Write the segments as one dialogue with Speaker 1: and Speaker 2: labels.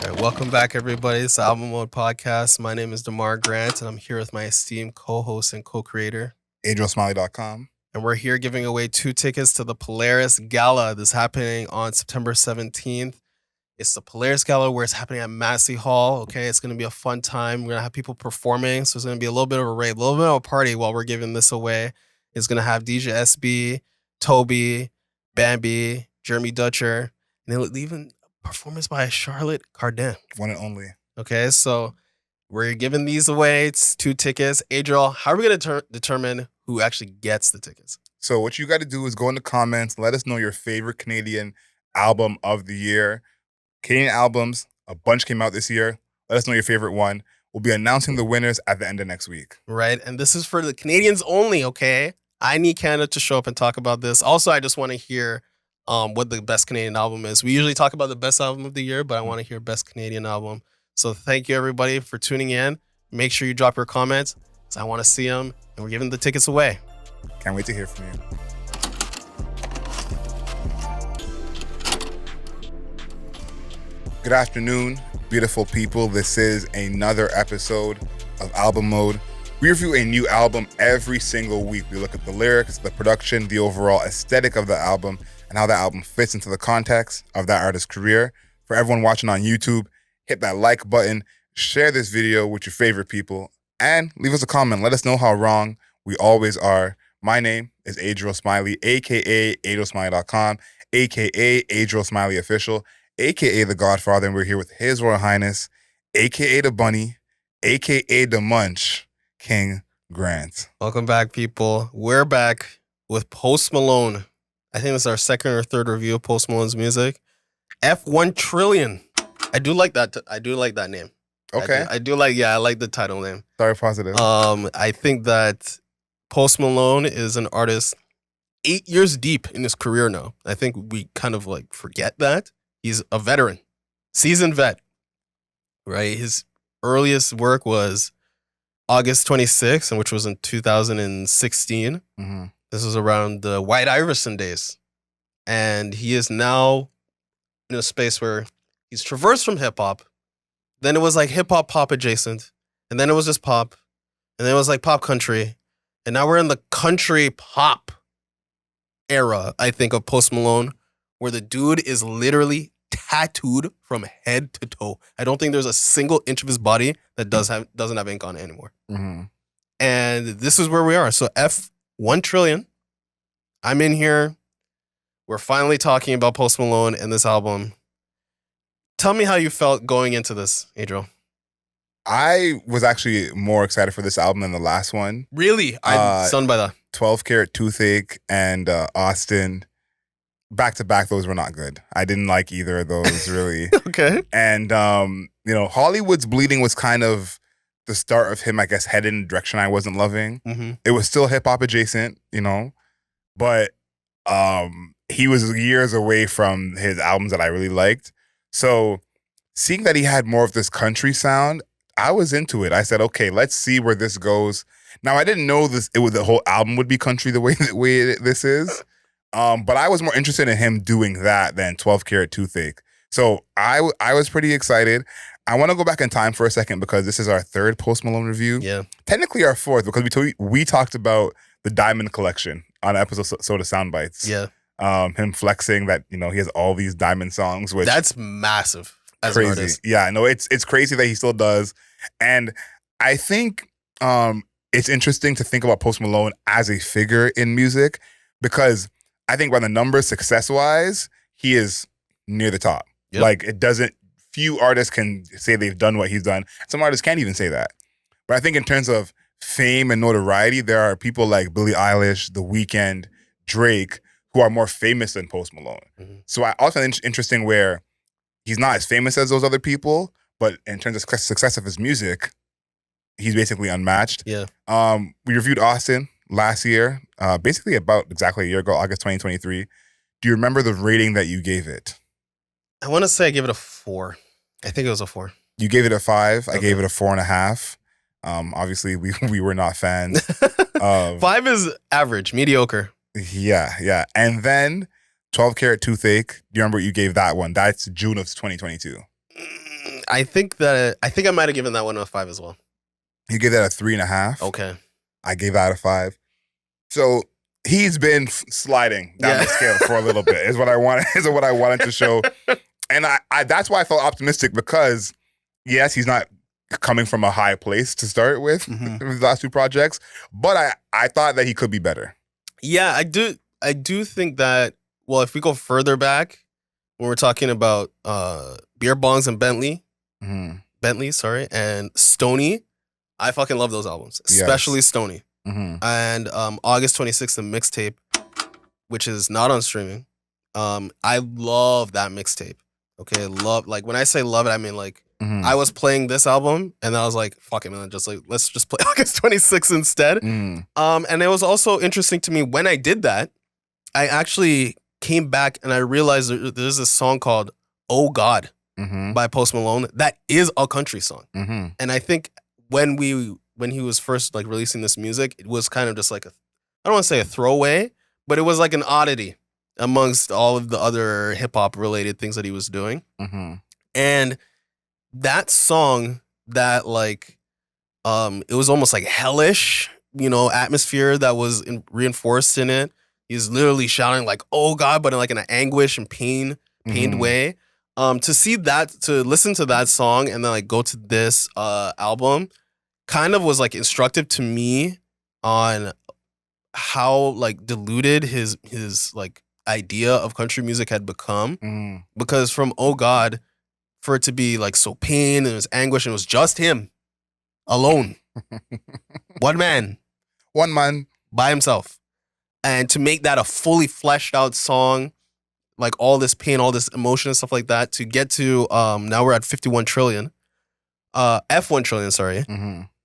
Speaker 1: All right, welcome back, everybody. It's the Album Mode Podcast. My name is Démar Grant, and I'm here with my esteemed co-host and co-creator,
Speaker 2: AdrielSmiley.com.
Speaker 1: and we're here giving away 2 tickets to the Polaris Gala. This is happening on September 17th. It's the Polaris Gala where it's happening at Massey Hall. Okay, it's going to be a fun time. We're going to have people performing, so it's going to be a little bit of a rave, a little bit of a party while we're giving this away. It's going to have DJ SB, Toby, Bambi, Jeremy Dutcher, and it'll even performance by Charlotte Cardin.
Speaker 2: One and only.
Speaker 1: Okay, so we're giving these away. It's 2 tickets. Adriel, how are we going to determine who actually gets the tickets?
Speaker 2: So what you got to do is go in the comments. Let us know your favorite Canadian album of the year. Canadian albums, a bunch came out this year. Let us know your favorite one. We'll be announcing the winners at the end of next week.
Speaker 1: Right, and this is for the Canadians only, okay? I need Canada to show up and talk about this. Also, I just want to hear what the best Canadian album is. We usually talk about the best album of the year, but I want to hear best Canadian album. So thank you, everybody, for tuning in. Make sure you drop your comments, because I want to see them, and we're giving the tickets away.
Speaker 2: Can't wait to hear from you. Good afternoon, beautiful people. This is another episode of Album Mode. We review a new album every single week. We look at the lyrics, the production, the overall aesthetic of the album, and how that album fits into the context of that artist's career. For everyone watching on YouTube, hit that like button, share this video with your favorite people, and leave us a comment. Let us know how wrong we always are. My name is Adriel Smiley, a.k.a. AdrielSmiley.com, a.k.a. Adriel Smiley Official, a.k.a. The Godfather, and we're here with His Royal Highness, a.k.a. The Bunny, a.k.a. The Munch, King Grant.
Speaker 1: Welcome back, people. We're back with Post Malone. I think it's our second or third review of Post Malone's music. F-1 Trillion. I do like that. I do like that name.
Speaker 2: Okay.
Speaker 1: I like the title name.
Speaker 2: Sorry, positive.
Speaker 1: I think that Post Malone is an artist 8 years deep in his career now. I think we kind of like forget that. He's a veteran, seasoned vet, right? His earliest work was August 26th, which was in 2016.
Speaker 2: Mm-hmm.
Speaker 1: This was around the White Iverson days. And he is now in a space where he's traversed from hip-hop. Then it was like hip-hop pop adjacent. And then it was just pop. And then it was like pop country. And now we're in the country pop era, I think, of Post Malone, where the dude is literally tattooed from head to toe. I don't think there's a single inch of his body that doesn't have ink on it anymore.
Speaker 2: Mm-hmm.
Speaker 1: And this is where we are. So F-1 Trillion. I'm in here. We're finally talking about Post Malone and this album. Tell me how you felt going into this, Adriel.
Speaker 2: I was actually more excited for this album than the last one.
Speaker 1: Really? I'm stunned by that.
Speaker 2: 12 Karat Toothache and Austin. Back to back, those were not good. I didn't like either of those, really.
Speaker 1: Okay.
Speaker 2: And, Hollywood's Bleeding was kind of the start of him, I guess, heading in a direction I wasn't loving.
Speaker 1: Mm-hmm.
Speaker 2: It was still hip-hop adjacent, but he was years away from his albums that I really liked. So seeing that he had more of this country sound, I was into it. I said, okay, let's see where this goes. Now, I didn't know the whole album would be country the way this is. But I was more interested in him doing that than 12 Karat Toothache. So I was pretty excited. I want to go back in time for a second because this is our third Post Malone review.
Speaker 1: Yeah.
Speaker 2: Technically our fourth because we talked about the Diamond Collection on an episode of Soundbites.
Speaker 1: Yeah.
Speaker 2: Him flexing that, he has all these Diamond songs. Which
Speaker 1: that's massive as
Speaker 2: crazy.
Speaker 1: An artist.
Speaker 2: Yeah, no, it's crazy that he still does. And I think it's interesting to think about Post Malone as a figure in music because I think by the numbers, success-wise, he is near the top.
Speaker 1: Yep.
Speaker 2: Like, few artists can say they've done what he's done. Some artists can't even say that. But I think in terms of fame and notoriety, there are people like Billie Eilish, The Weeknd, Drake, who are more famous than Post Malone. Mm-hmm. So I also find it interesting where he's not as famous as those other people, but in terms of success of his music, he's basically unmatched.
Speaker 1: Yeah.
Speaker 2: We reviewed Austin last year, basically about exactly a year ago, August 2023. Do you remember the rating that you gave it?
Speaker 1: I want to say I gave it a 4. I think it was a 4.
Speaker 2: You gave it a 5.
Speaker 1: Okay.
Speaker 2: I gave it a 4.5. Obviously, we were not fans.
Speaker 1: 5 is average, mediocre.
Speaker 2: Yeah. And then 12 Karat Toothache. Do you remember what you gave that one? That's June of 2022.
Speaker 1: I think I might have given that one a 5 as well.
Speaker 2: You gave that a 3.5.
Speaker 1: Okay.
Speaker 2: I gave that a 5. So he's been sliding down the scale for a little bit. Is what I wanted to show, and I that's why I felt optimistic, because yes, he's not coming from a high place to start with his last 2 projects, but I thought that he could be better.
Speaker 1: Yeah, I do think that. Well, if we go further back, when we're talking about Beer Bongs and Bentley, sorry, and Stoney, I fucking love those albums, especially Stoney. And August 26th, the mixtape, which is not on streaming. I love that mixtape. Okay, like when I say love it, I mean like I was playing this album and I was like, fuck it, man, let's just play August 26th instead. And it was also interesting to me when I did that. I actually came back and I realized there's this song called "Oh God" by Post Malone that is a country song. And I think when he was first like releasing this music, it was kind of just like I don't want to say a throwaway, but it was like an oddity amongst all of the other hip hop related things that he was doing. And that song, that like it was almost like hellish, atmosphere that was reinforced in it. He's literally shouting like, "Oh God," but in like an anguish and pained way. To listen to that song and then like go to this album kind of was like instructive to me on how like diluted his like idea of country music had become. Because from "Oh God," for it to be like so pain and it was anguish and it was just him alone, one man by himself, and to make that a fully fleshed out song, like all this pain, all this emotion and stuff like that, to get to now we're at 51 trillion, F-1 trillion, sorry.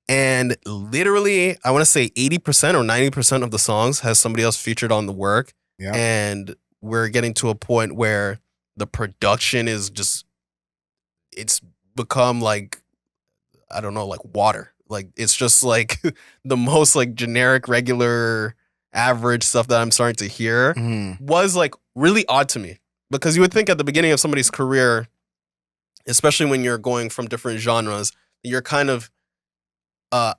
Speaker 1: And literally, I want to say 80% or 90% of the songs has somebody else featured on the work. Yeah. And we're getting to a point where the production is just, it's become like, I don't know, like water. Like, it's just like the most like generic, regular, average stuff that I'm starting to hear was like really odd to me. Because you would think at the beginning of somebody's career, especially when you're going from different genres, you're kind of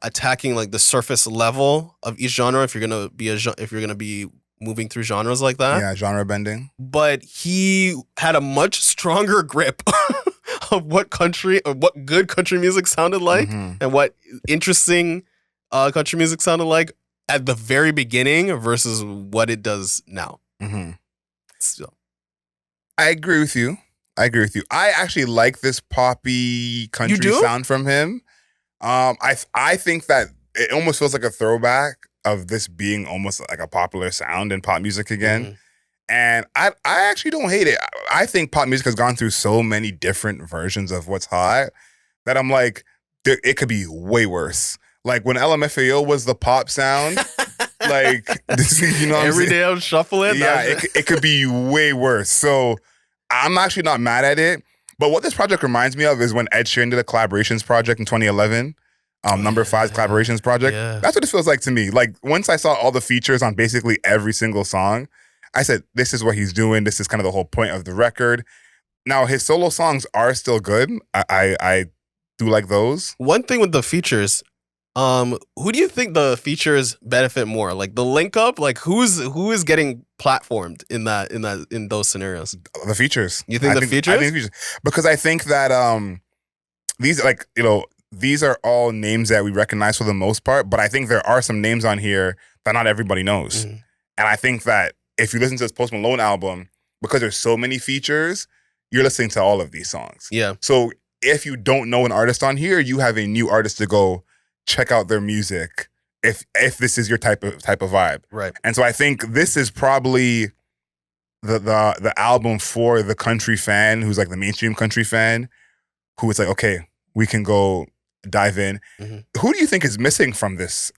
Speaker 1: attacking like the surface level of each genre if you're gonna be moving through genres like that.
Speaker 2: Yeah, genre bending.
Speaker 1: But he had a much stronger grip of what good country music sounded like and what interesting country music sounded like at the very beginning versus what it does now. So.
Speaker 2: I agree with you. I actually like this poppy country sound from him. I think that it almost feels like a throwback of this being almost like a popular sound in pop music again. And I actually don't hate it. I think pop music has gone through so many different versions of what's hot that I'm like, it could be way worse. Like when LMFAO was the pop sound, like,
Speaker 1: every day I'll shuffle it.
Speaker 2: Yeah, it could be way worse. So I'm actually not mad at it. But what this project reminds me of is when Ed Sheeran did a collaborations project in 2011, number 5's collaborations project. Yeah. That's what it feels like to me. Like once I saw all the features on basically every single song, I said, this is what he's doing. This is kind of the whole point of the record. Now his solo songs are still good. I do like those. One
Speaker 1: thing with the features, who do you think the features benefit more? Like the link up, like who is getting platformed in those scenarios?
Speaker 2: The features.
Speaker 1: You think the features?
Speaker 2: I think features. Because I think that these are all names that we recognize for the most part, but I think there are some names on here that not everybody knows. And I think that if you listen to this Post Malone album, because there's so many features, you're listening to all of these songs.
Speaker 1: Yeah.
Speaker 2: So if you don't know an artist on here, you have a new artist to go check out their music if this is your type of vibe.
Speaker 1: Right.
Speaker 2: And so I think this is probably the album for the country fan who's like the mainstream country fan who is like, okay, we can go dive in. Who do you think is missing from this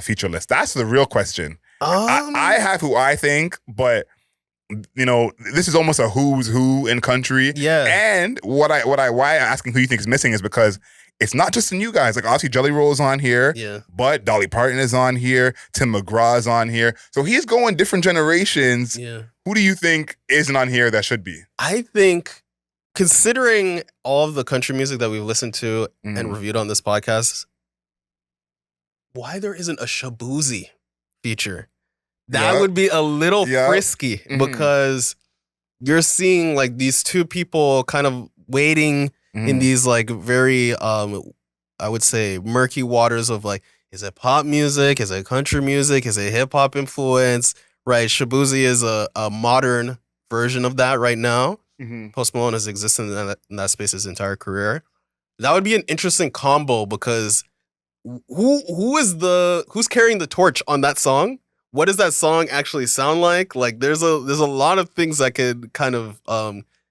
Speaker 2: feature list? That's the real question. I have who I think, but this is almost a who's who in country.
Speaker 1: Yeah.
Speaker 2: And why I'm asking who you think is missing is because it's not just the new guys. Like obviously Jelly Roll is on here.
Speaker 1: Yeah.
Speaker 2: But Dolly Parton is on here. Tim McGraw is on here. So he's going different generations.
Speaker 1: Yeah.
Speaker 2: Who do you think isn't on here that should be?
Speaker 1: I think considering all of the country music that we've listened to and reviewed on this podcast, why there isn't a Shaboozey feature? That would be a little frisky because you're seeing like these two people kind of wading in these like very, I would say, murky waters of like, is it pop music? Is it country music? Is it hip hop influence? Right. Shaboozey is a modern version of that right now. Post Malone has existed in that space his entire career. That would be an interesting combo because who's carrying the torch on that song? What does that song actually sound like? Like there's a lot of things that could kind of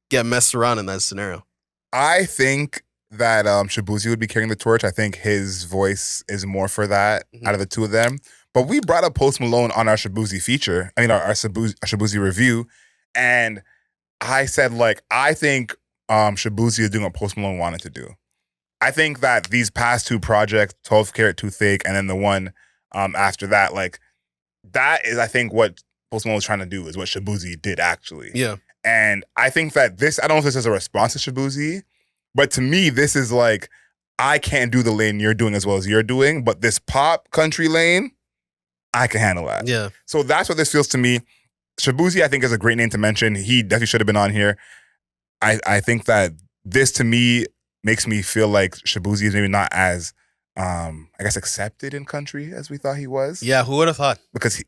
Speaker 1: get messed around in that scenario.
Speaker 2: I think that Shaboozey would be carrying the torch. I think his voice is more for that out of the two of them. But we brought up Post Malone on our Shaboozey feature. I mean, our Shaboozey review. And I said, like, I think Shaboozey is doing what Post Malone wanted to do. I think that these past two projects, 12 Karat Too Thick, and then the one after that, like, that is, I think, what Post Malone was trying to do is what Shaboozey did, actually.
Speaker 1: Yeah.
Speaker 2: And I think that this, I don't know if this is a response to Shaboozey, but to me, this is like, I can't do the lane you're doing as well as you're doing, but this pop country lane, I can handle that.
Speaker 1: Yeah.
Speaker 2: So that's what this feels to me. Shaboozey, I think, is a great name to mention. He definitely should have been on here. I think that this, to me, makes me feel like Shaboozey is maybe not as, I guess, accepted in country as we thought he was.
Speaker 1: Yeah, who would have thought?
Speaker 2: Because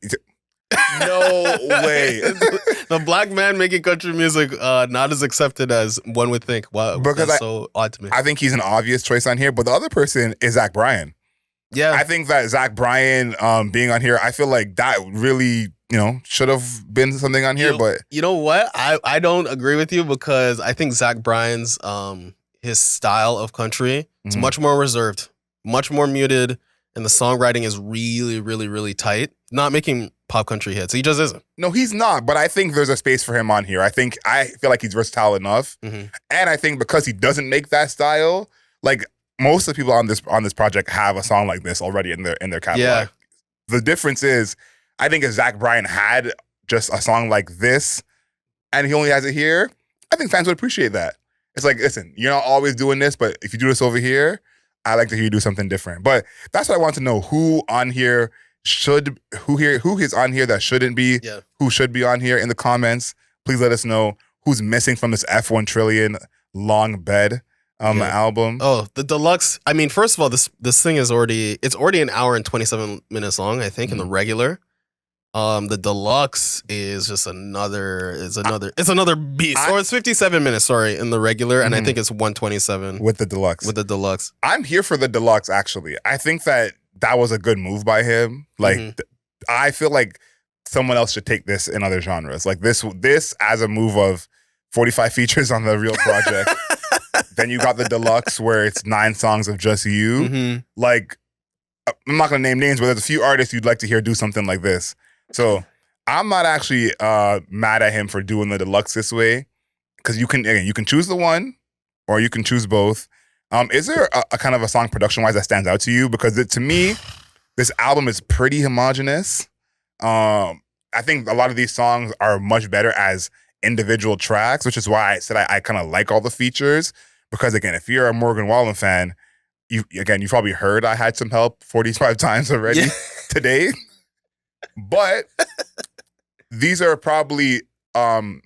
Speaker 2: no way.
Speaker 1: The black man making country music not as accepted as one would think. Wow,
Speaker 2: because
Speaker 1: that's so odd to me.
Speaker 2: I think he's an obvious choice on here, but the other person is Zach Bryan.
Speaker 1: Yeah.
Speaker 2: I think that Zach Bryan being on here, I feel like that really, should have been something on here, but...
Speaker 1: You know what? I don't agree with you because I think Zach Bryan's, his style of country is much more reserved, much more muted, and the songwriting is really, really, really tight. Not making pop country hits. He just isn't.
Speaker 2: No, he's not, but I think there's a space for him on here. I feel like he's versatile enough. And I think because he doesn't make that style, like most of the people on this project have a song like this already in their catalog.
Speaker 1: Yeah.
Speaker 2: The difference is, I think if Zach Bryan had just a song like this and he only has it here, I think fans would appreciate that. It's like, listen, you're not always doing this, but if you do this over here, I like to hear you do something different. But that's what I want to know. Who is on here that shouldn't be, who should be on here in the comments. Please let us know who's missing from this F-1 trillion long bed album.
Speaker 1: Oh, the deluxe. I mean, first of all, this thing is already an hour and 27 minutes long, I think, in the regular. The deluxe is just another beast. Or it's 57 minutes, sorry, in the regular, and I think it's 127
Speaker 2: with the deluxe.
Speaker 1: I'm
Speaker 2: here for the deluxe, actually. I think that was a good move by him. Like, I feel like someone else should take this in other genres. Like this as a move of 45 features on the real project. Then you got the deluxe where it's 9 songs of just you. Like, I'm not gonna name names, but there's a few artists you'd like to hear do something like this. So I'm not actually mad at him for doing the deluxe this way, because you can choose the one or you can choose both. Is there a kind of a song production-wise that stands out to you? Because to me, this album is pretty homogenous. I think a lot of these songs are much better as individual tracks, which is why I said I kind of like all the features. Because again, if you're a Morgan Wallen fan, you've probably heard I Had Some Help 45 times already today. But these are probably fans,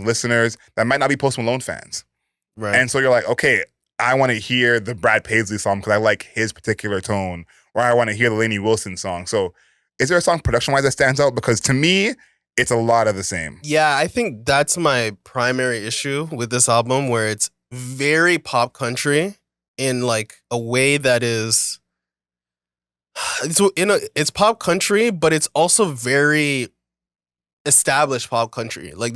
Speaker 2: listeners that might not be Post Malone fans.
Speaker 1: Right.
Speaker 2: And so you're like, okay, I want to hear the Brad Paisley song because I like his particular tone, or I want to hear the Lainey Wilson song. So is there a song production-wise that stands out? Because to me, it's a lot of the same.
Speaker 1: Yeah, I think that's my primary issue with this album, where it's very pop country in like a way that is... it's pop country, but it's also very established pop country. Like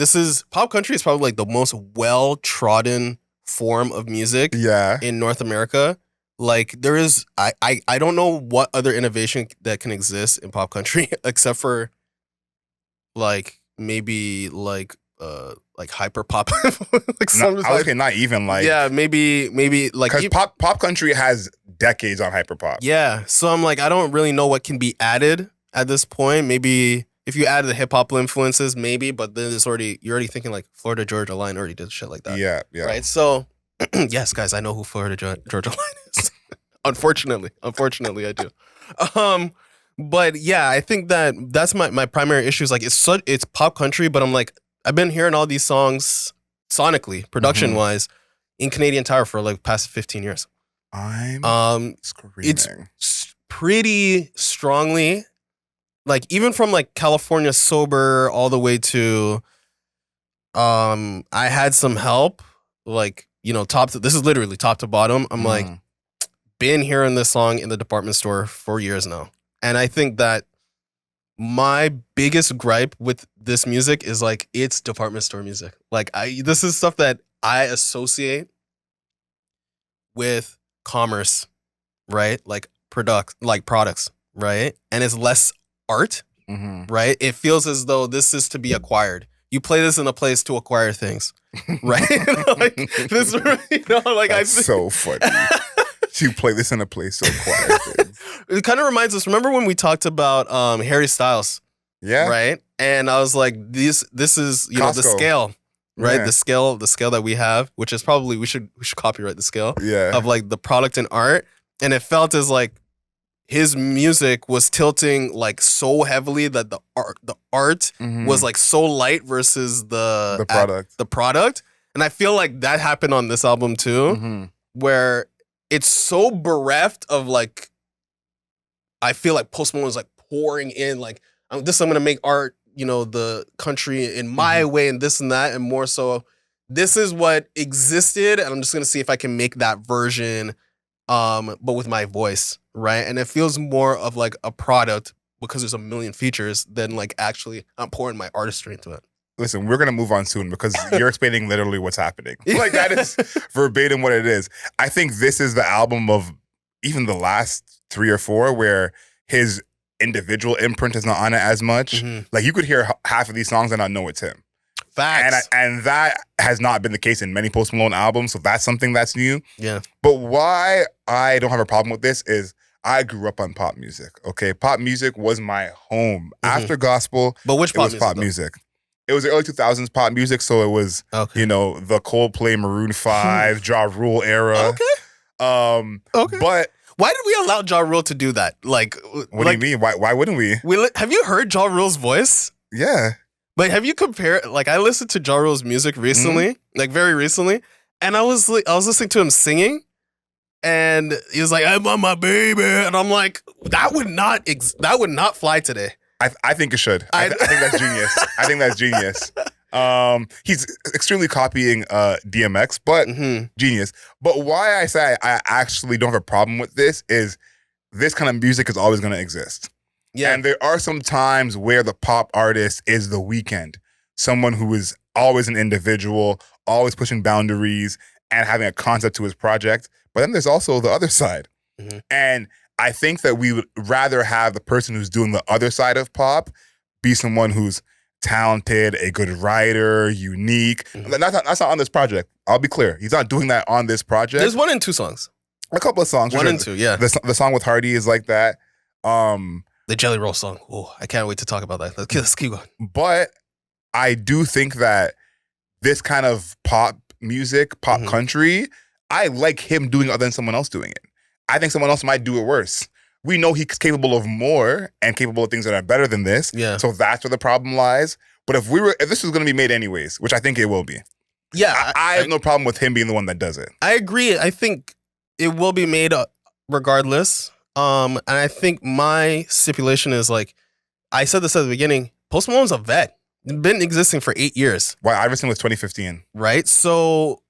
Speaker 1: pop country is probably like the most well-trodden form of music in North America. Like there is, I don't know what other innovation that can exist in pop country except for like maybe like hyper pop.
Speaker 2: Not even like,
Speaker 1: yeah, maybe like,
Speaker 2: because pop country has decades on hyper pop.
Speaker 1: Yeah, so I'm like, I don't really know what can be added at this point. Maybe if you add the hip hop influences, maybe, but then you're already thinking like Florida Georgia Line already did shit like that.
Speaker 2: Yeah, yeah.
Speaker 1: Right. So yes, guys, I know who Florida Georgia Line is. Unfortunately, I do. But yeah, I think that's my primary issue. Is like it's pop country, but I'm like I've been hearing all these songs sonically, production wise, in Canadian Tower for like past 15 years.
Speaker 2: I'm screaming.
Speaker 1: It's pretty strongly, like even from like California Sober all the way to I Had Some Help, like, you know, this is literally top to bottom. I'm like been hearing this song in the department store for years now. And I think that my biggest gripe with this music is like it's department store music. Like this is stuff that I associate with commerce, right? Like products, right? And it's less art, right? It feels as though this is to be acquired. You play this in a place to acquire things, right? Like this, you know, like
Speaker 2: That's so funny. You play this in a place to acquire things.
Speaker 1: It kind of reminds us. Remember when we talked about Harry Styles?
Speaker 2: Yeah.
Speaker 1: Right. And I was like, this is you know the scale, right? Yeah. The scale that we have, which is probably we should copyright the scale.
Speaker 2: Yeah.
Speaker 1: Of like the product and art, and it felt as like his music was tilting like so heavily that the art was like so light versus the product. And I feel like that happened on this album too, where it's so bereft of like, I feel like Post Malone is like pouring in like, I'm gonna make art, you know, the country in my way and this and that, and more so this is what existed and I'm just gonna see if I can make that version but with my voice, right? And it feels more of like a product because there's a million features than like actually I'm pouring my artistry into it.
Speaker 2: Listen, we're going to move on soon because you're explaining literally what's happening. Like that is verbatim what it is. I think this is the album of even the last 3 or 4 where his individual imprint is not on it as much. Like you could hear half of these songs and not know it's him.
Speaker 1: Facts.
Speaker 2: And that has not been the case in many Post Malone albums, so that's something that's new.
Speaker 1: Yeah.
Speaker 2: But why I don't have a problem with this is I grew up on pop music, okay? Pop music was my home. After gospel,
Speaker 1: but which pop
Speaker 2: it was pop music. It was the early 2000s pop music, so it was, you know, the Coldplay, Maroon 5, Ja Rule era.
Speaker 1: Okay.
Speaker 2: But
Speaker 1: why did we allow Ja Rule to do that? Like,
Speaker 2: what do you mean? Why wouldn't we?
Speaker 1: Have you heard Ja Rule's voice?
Speaker 2: Yeah.
Speaker 1: Like, have you compared? Like, I listened to Ja Rule's music recently, like very recently, and I was listening to him singing, and he was like, "I'm on my baby," and I'm like, that would not fly today.
Speaker 2: I think it should. I think that's genius. I think that's genius. He's extremely copying DMX, but genius. But why I say I actually don't have a problem with this is this kind of music is always going to exist. Yeah. And there are some times where the pop artist is the Weeknd, someone who is always an individual, always pushing boundaries and having a concept to his project. But then there's also the other side. And I think that we would rather have the person who's doing the other side of pop be someone who's talented, a good writer, unique. That's not on this project. I'll be clear. He's not doing that on this project.
Speaker 1: There's 1 and 2 songs.
Speaker 2: A couple of songs.
Speaker 1: 1 and 2, yeah.
Speaker 2: The song with Hardy is like that.
Speaker 1: The Jelly Roll song. Oh, I can't wait to talk about that. Let's keep going.
Speaker 2: But I do think that this kind of pop music, pop country, I like him doing other than someone else doing it. I think someone else might do it worse. We know he's capable of more and capable of things that are better than this. Yeah. So that's where the problem lies. But if this was going to be made anyways, which I think it will be.
Speaker 1: Yeah.
Speaker 2: I have no problem with him being the one that does it.
Speaker 1: I agree. I think it will be made regardless. And I think my stipulation is like, I said this at the beginning, Post Malone's a vet. Been existing for 8 years.
Speaker 2: Why Iverson was 2015.
Speaker 1: Right? So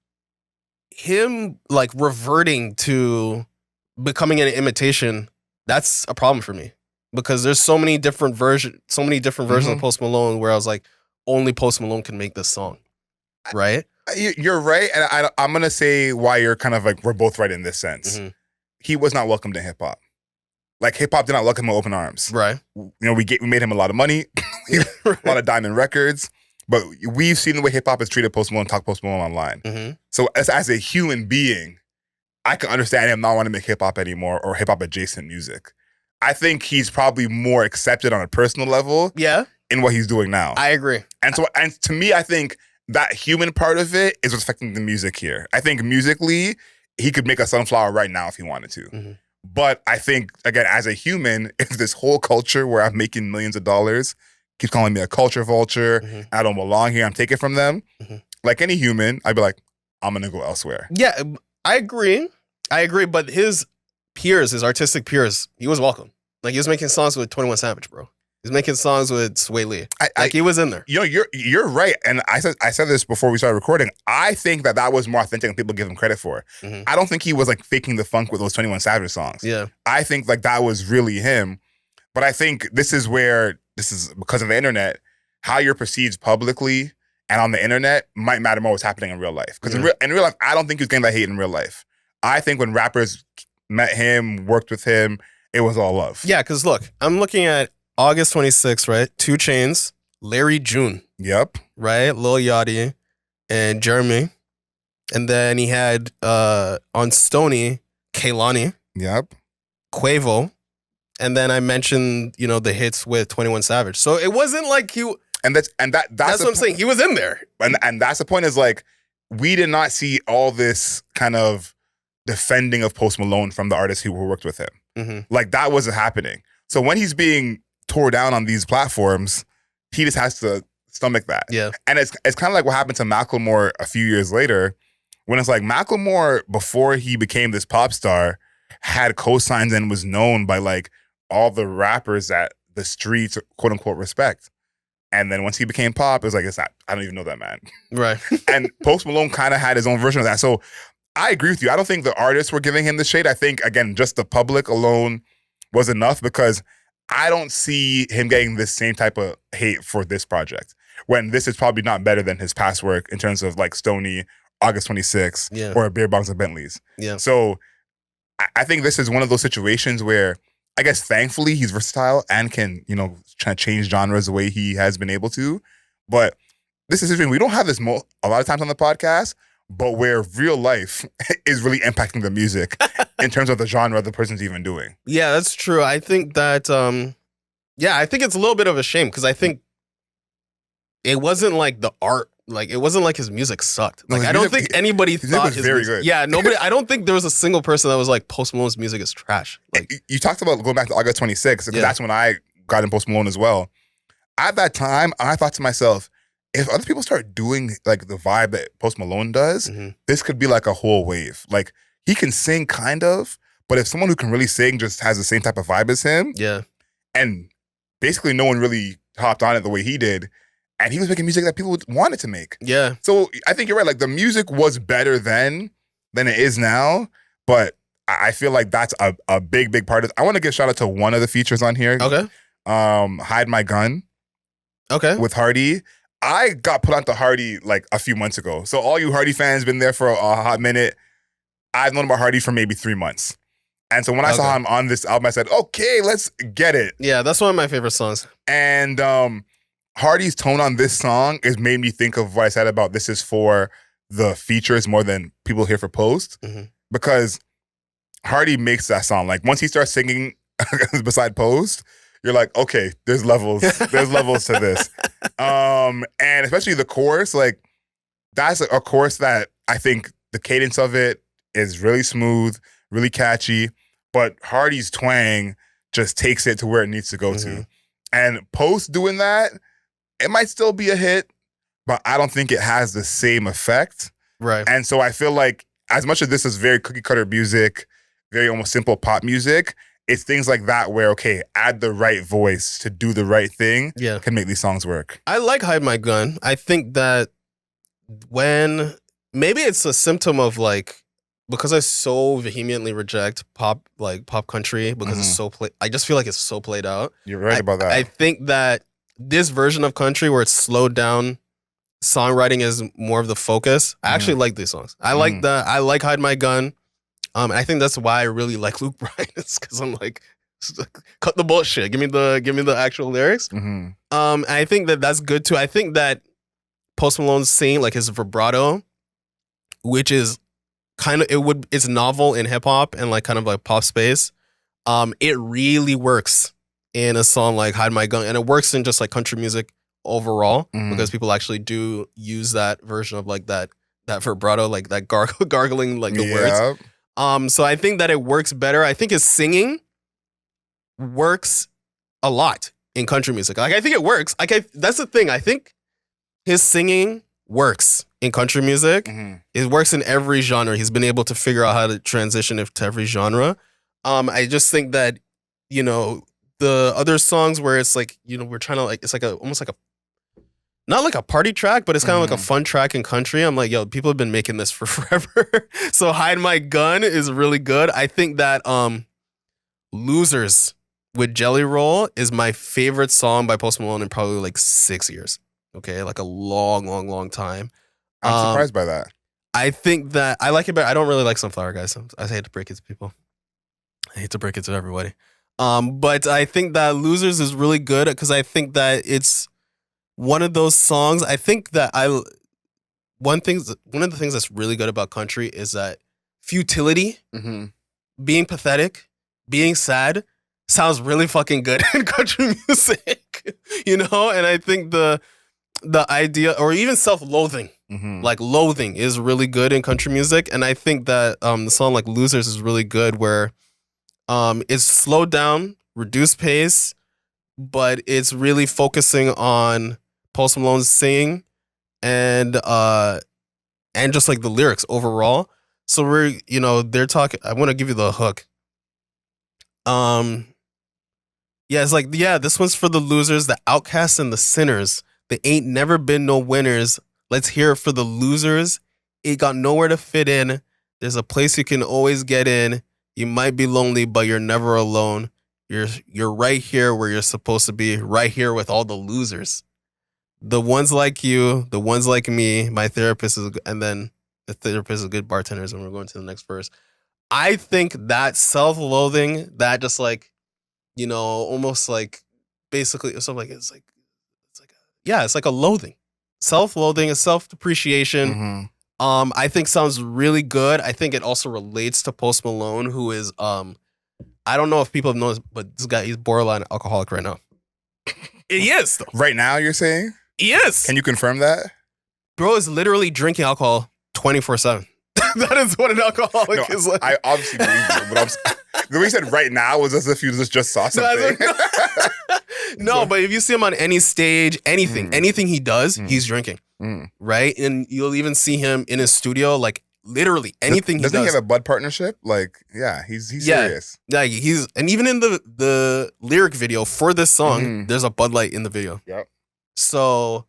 Speaker 1: him like reverting to becoming an imitation, that's a problem for me. Because there's so many different versions of Post Malone where I was like, only Post Malone can make this song. Right?
Speaker 2: You're right. And I'm going to say why you're kind of like, we're both right in this sense. He was not welcome to hip hop. Like hip hop did not welcome him with open arms. Right. You know, we made him a lot of money, a lot of diamond records, but we've seen the way hip hop has treated Post Malone, talk Post Malone online. So as a human being, I can understand him not wanting to make hip hop anymore or hip hop adjacent music. I think he's probably more accepted on a personal level. Yeah. in what he's doing now.
Speaker 1: I agree.
Speaker 2: And to me, I think that human part of it is what's affecting the music here. I think musically, he could make a Sunflower right now if he wanted to.
Speaker 1: Mm-hmm.
Speaker 2: But I think, again, as a human, if this whole culture where I'm making millions of dollars keeps calling me a culture vulture, I don't belong here, I'm taking from them, like any human, I'd be like, I'm going to go elsewhere.
Speaker 1: Yeah, I agree. But his peers, his artistic peers, he was welcome. Like, he was making songs with 21 Savage, bro. He's making songs with Sway Lee. He was in there.
Speaker 2: You know, you're right. And I said this before we started recording. I think that was more authentic than people give him credit for. I don't think he was like faking the funk with those 21 Savage songs.
Speaker 1: Yeah.
Speaker 2: I think like that was really him. But I think this is because of the internet, how you're perceived publicly and on the internet might matter more what's happening in real life. Because in real life, I don't think he was getting that hate in real life. I think when rappers met him, worked with him, it was all love.
Speaker 1: Yeah, because look, I'm looking at August 26th, right? 2 Chainz, Larry June.
Speaker 2: Yep.
Speaker 1: Right? Lil Yachty and Jeremy. And then he had on Stoney, Kehlani.
Speaker 2: Yep.
Speaker 1: Quavo. And then I mentioned, the hits with 21 Savage. So it wasn't like he...
Speaker 2: And that's
Speaker 1: what I'm saying. He was in there.
Speaker 2: And that's the point is like, we did not see all this kind of defending of Post Malone from the artists who worked with him. Like that wasn't happening. So when he's being tore down on these platforms, he just has to stomach that.
Speaker 1: Yeah.
Speaker 2: And it's kind of like what happened to Macklemore a few years later, when it's like Macklemore, before he became this pop star, had cosigns and was known by like all the rappers that the streets, quote unquote, respect. And then once he became pop, it was like, I don't even know that man.
Speaker 1: Right.
Speaker 2: And Post Malone kind of had his own version of that. So I agree with you. I don't think the artists were giving him the shade. I think, again, just the public alone was enough, because I don't see him getting this same type of hate for this project, when this is probably not better than his past work in terms of like Stoney, August 26th, or Beer Bongs and Bentleys.
Speaker 1: Yeah.
Speaker 2: So I think this is one of those situations where, I guess, thankfully, he's versatile and can, try to change genres the way he has been able to. But this is interesting. We don't have this a lot of times on the podcast, but where real life is really impacting the music in terms of the genre the person's even doing.
Speaker 1: Yeah, that's true. I think that, I think it's a little bit of a shame, because I think it wasn't like the art, like it wasn't like his music sucked. Like, I don't think anybody thought his
Speaker 2: very
Speaker 1: music,
Speaker 2: good.
Speaker 1: Yeah, nobody. I don't think there was a single person that was like, Post Malone's music is trash. Like,
Speaker 2: you talked about going back to August 26th, because that's when I got in Post Malone as well. At that time, I thought to myself, if other people start doing like the vibe that Post Malone does, this could be like a whole wave. Like, he can sing kind of, but if someone who can really sing just has the same type of vibe as him, and basically no one really hopped on it the way he did, and he was making music that people wanted to make.
Speaker 1: Yeah.
Speaker 2: So I think you're right. Like, the music was better then than it is now, but I feel like that's a big, big part of it. I want to give shout out to one of the features on here.
Speaker 1: Okay.
Speaker 2: Hide My Gun.
Speaker 1: Okay.
Speaker 2: With Hardy. I got put onto Hardy like a few months ago. So all you Hardy fans been there for a hot minute. I've known about Hardy for maybe 3 months. And so when I saw him on this album, I said, okay, let's get it.
Speaker 1: Yeah, that's one of my favorite songs.
Speaker 2: And Hardy's tone on this song has made me think of what I said about this is for the features more than people here for Post. Because Hardy makes that song. Like, once he starts singing beside Post, you're like, okay, there's levels. There's levels to this. And especially the chorus, like, that's a chorus that I think the cadence of it is really smooth, really catchy, but Hardy's twang just takes it to where it needs to go to. And Post doing that, it might still be a hit, but I don't think it has the same effect.
Speaker 1: Right.
Speaker 2: And so I feel like, as much as this is very cookie cutter music, very almost simple pop music, it's things like that where, okay, add the right voice to do the right thing can make these songs work.
Speaker 1: I like Hide My Gun. I think that maybe it's a symptom of like, because I so vehemently reject pop country, because it's so I just feel like it's so played out.
Speaker 2: You're right about that.
Speaker 1: I think that this version of country where it's slowed down, songwriting is more of the focus. I actually like these songs. I like that. I like Hide My Gun. And I think that's why I really like Luke Bryan, is because I'm like, cut the bullshit. Give me the actual lyrics. And I think that that's good too. I think that Post Malone's singing, like his vibrato, which is kind of, it's novel in hip hop and like kind of like pop space. It really works in a song like Hide My Gun. And it works in just like country music overall because people actually do use that version of like that vibrato, like that gargling like the words. So I think that it works better. I think his singing works a lot in country music. Like I think it works. That's the thing. I think his singing works in country music. It works in every genre. He's been able to figure out how to transition it to every genre. I just think that, you know, the other songs where it's like, you know, we're trying to like, it's like almost like not like a party track, but it's kind of like a fun track in country. I'm like, yo, people have been making this for forever. So Hide My Gun is really good. I think that Losers with Jelly Roll is my favorite song by Post Malone in probably like 6 years. Okay, like a long time.
Speaker 2: I'm surprised by that.
Speaker 1: I think that I like it better. I don't really like Sunflower, guys. I hate to break it to people. I hate to break it to everybody. But I think that Losers is really good because I think that it's one of those songs. I think that one of the things that's really good about country is that futility, being pathetic, being sad sounds really fucking good in country music, you know? And I think the idea, or even self-loathing, like loathing is really good in country music. And I think that the song like Losers is really good where it's slowed down, reduced pace, but it's really focusing on Post Malone's singing and just like the lyrics overall. So they're talking. I want to give you the hook. Yeah, it's like, yeah, this one's for the losers, the outcasts and the sinners. They ain't never been no winners. Let's hear it for the losers. It got nowhere to fit in. There's a place you can always get in. You might be lonely, but you're never alone. You're right here where you're supposed to be, right here with all the losers. The ones like you, the ones like me, my therapist is, and then the therapist is good bartenders, and we're going to the next verse. I think that self-loathing, that just like, you know, almost like basically something like it's like a loathing. Self-loathing is self-depreciation. I think sounds really good. I think it also relates to Post Malone, who is I don't know if people have noticed, but this guy, he's borderline alcoholic right now. He is though.
Speaker 2: Right now, you're saying?
Speaker 1: He is.
Speaker 2: Can you confirm that?
Speaker 1: Bro is literally drinking alcohol 24/7. That is what an alcoholic is like.
Speaker 2: I obviously believe you, but the way you said right now was as if you just saw something.
Speaker 1: No, but if you see him on any stage, anything he does, he's drinking, right? And you'll even see him in his studio, like literally anything he does.
Speaker 2: Doesn't he have a Bud partnership? Like, yeah, he's serious.
Speaker 1: Yeah, and even in the lyric video for this song, there's a Bud Light in the video.
Speaker 2: Yep.
Speaker 1: So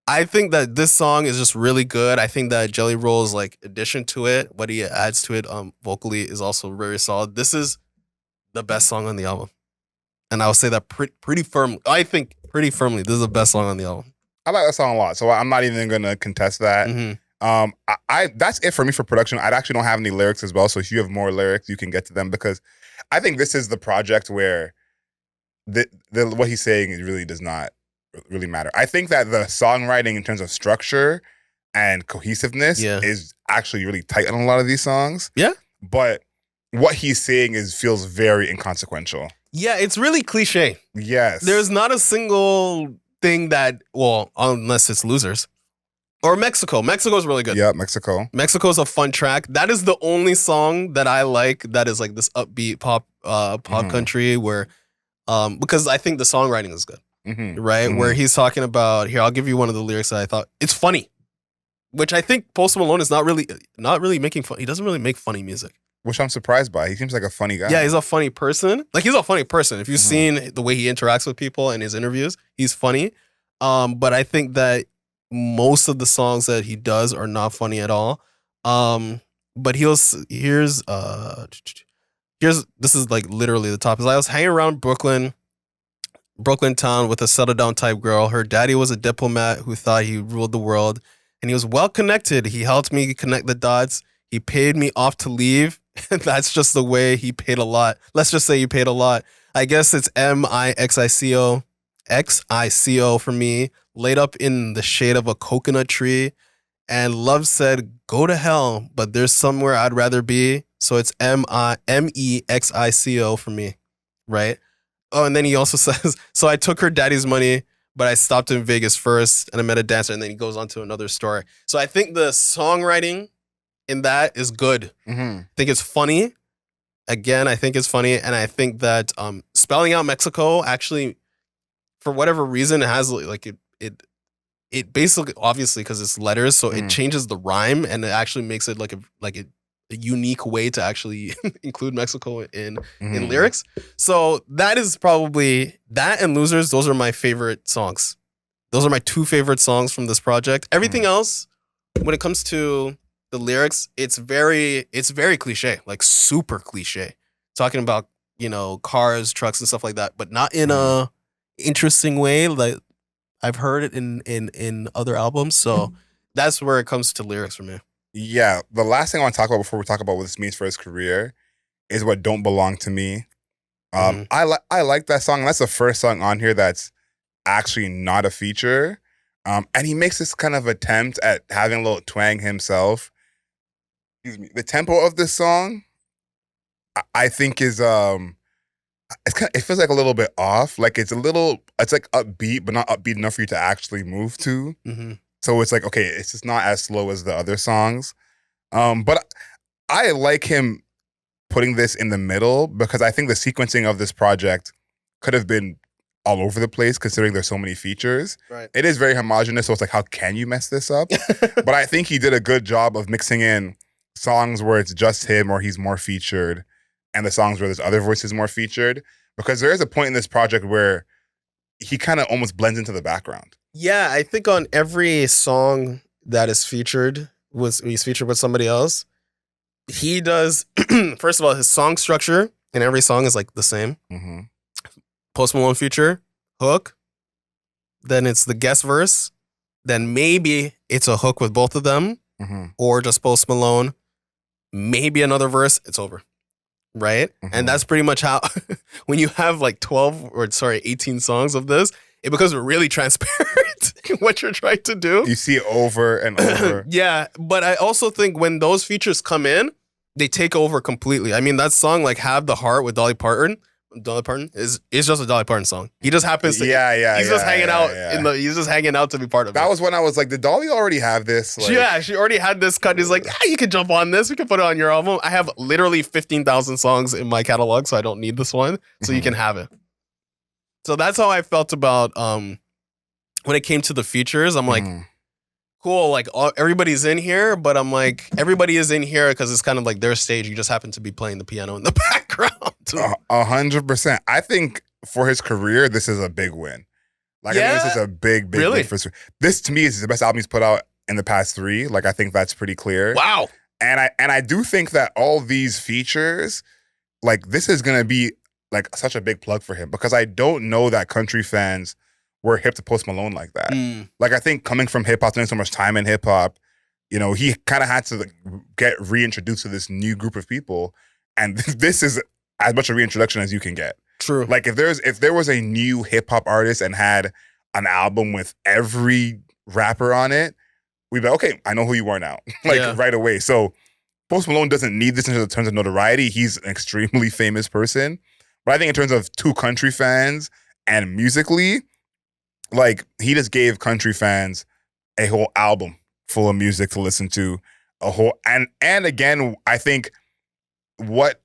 Speaker 1: I think that this song is just really good. I think that Jelly Roll's like addition to it, what he adds to it vocally is also very solid. This is the best song on the album. And I'll say that pretty firmly. I think pretty firmly this is the best song on the album.
Speaker 2: I like that song a lot, so I'm not even going to contest that. That's it for me for production. I actually don't have any lyrics as well, so if you have more lyrics, you can get to them, because I think this is the project where what he's saying really does not really matter. I think that the songwriting in terms of structure and cohesiveness is actually really tight on a lot of these songs.
Speaker 1: Yeah.
Speaker 2: But what he's saying feels very inconsequential.
Speaker 1: Yeah, it's really cliche.
Speaker 2: Yes.
Speaker 1: There's not a single thing that, well, unless it's Losers. Or Mexico. Mexico's really good.
Speaker 2: Yeah, Mexico.
Speaker 1: Mexico's a fun track. That is the only song that I like that is like this upbeat pop country where, because I think the songwriting is good. Right? Where he's talking about, here, I'll give you one of the lyrics that I thought, it's funny. Which I think Post Malone is not really making fun. He doesn't really make funny music.
Speaker 2: Which I'm surprised by. He seems like a funny guy.
Speaker 1: Yeah, he's a funny person. Like, he's a funny person. If you've seen the way he interacts with people in his interviews, he's funny. But I think that most of the songs that he does are not funny at all. But here's this is like literally the top. I was hanging around Brooklyn town with a settle down type girl. Her daddy was a diplomat who thought he ruled the world, and he was well connected. He helped me connect the dots. He paid me off to leave. That's just the way he paid a lot. Let's just say he paid a lot. I guess it's MIXICO for me, laid up in the shade of a coconut tree. And love said, go to hell, but there's somewhere I'd rather be. So it's MEXICO for me, right? Oh, and then he also says, so I took her daddy's money, but I stopped in Vegas first and I met a dancer. And then he goes on to another story. So I think the songwriting in that is good.
Speaker 2: Mm-hmm.
Speaker 1: I think it's funny. Again, I think it's funny. And I think that spelling out Mexico actually, for whatever reason, it has like it basically, obviously, because it's letters, so it changes the rhyme and it actually makes it like a unique way to actually include Mexico in lyrics. So that is probably that and Losers. Those are my favorite songs. Those are my two favorite songs from this project. Everything else, when it comes to the lyrics, it's very cliche, like super cliche. Talking about, cars, trucks, and stuff like that, but not in a interesting way. Like I've heard it in other albums. So that's where it comes to lyrics for me.
Speaker 2: Yeah, the last thing I want to talk about before we talk about what this means for his career is what Don't Belong to Me. I like that song. That's the first song on here that's actually not a feature. And he makes this kind of attempt at having a little twang himself. Excuse me. The tempo of this song, I think is it feels like a little bit off. Like it's like upbeat, but not upbeat enough for you to actually move to.
Speaker 1: Mm-hmm.
Speaker 2: So it's like, okay, it's just not as slow as the other songs. But I like him putting this in the middle because I think the sequencing of this project could have been all over the place considering there's so many features.
Speaker 1: Right.
Speaker 2: It is very homogenous, so it's like, how can you mess this up? But I think he did a good job of mixing in songs where it's just him or he's more featured and the songs where there's other voices more featured, because there is a point in this project where he kind of almost blends into the background.
Speaker 1: Yeah, I think on every song that is featured, he's featured with somebody else, he does, first of all, his song structure in every song is like the same.
Speaker 2: Mm-hmm.
Speaker 1: Post Malone feature, hook, then it's the guest verse, then maybe it's a hook with both of them, or just Post Malone, maybe another verse, it's over. Right? And that's pretty much how, when you have like 18 songs of this, it becomes really transparent what you're trying to do.
Speaker 2: You see it over and over.
Speaker 1: Yeah, but I also think when those features come in, they take over completely. I mean, that song like Have the Heart with Dolly Parton is just a Dolly Parton song. He just happens to he's just hanging out he's just hanging out to be part of it.
Speaker 2: That was when I was like, did Dolly already have this? Like,
Speaker 1: yeah, she already had this cut. He's like, you can jump on this. We can put it on your album. I have literally 15,000 songs in my catalog, so I don't need this one. So you can have it. So that's how I felt about when it came to the features. I'm like, cool, like everybody's in here, but I'm like, everybody is in here because it's kind of like their stage. You just happen to be playing the piano in the background.
Speaker 2: 100%. I think for his career, this is a big win. Like, I think this is a big win for this. To me, is the best album he's put out in the past 3. Like, I think that's pretty clear.
Speaker 1: Wow.
Speaker 2: And I do think that all these features, like, this is gonna be like such a big plug for him, because I don't know that country fans were hip to Post Malone like that. Like, I think coming from hip hop, spending so much time in hip hop, he kind of had to get reintroduced to this new group of people, and this is as much a reintroduction as you can get.
Speaker 1: True.
Speaker 2: Like, if there was a new hip hop artist and had an album with every rapper on it, we'd be like, okay, I know who you are now, right away. So Post Malone doesn't need this in terms of notoriety. He's an extremely famous person. But I think in terms of two country fans and musically, like, he just gave country fans a whole album full of music to listen to, and again, I think what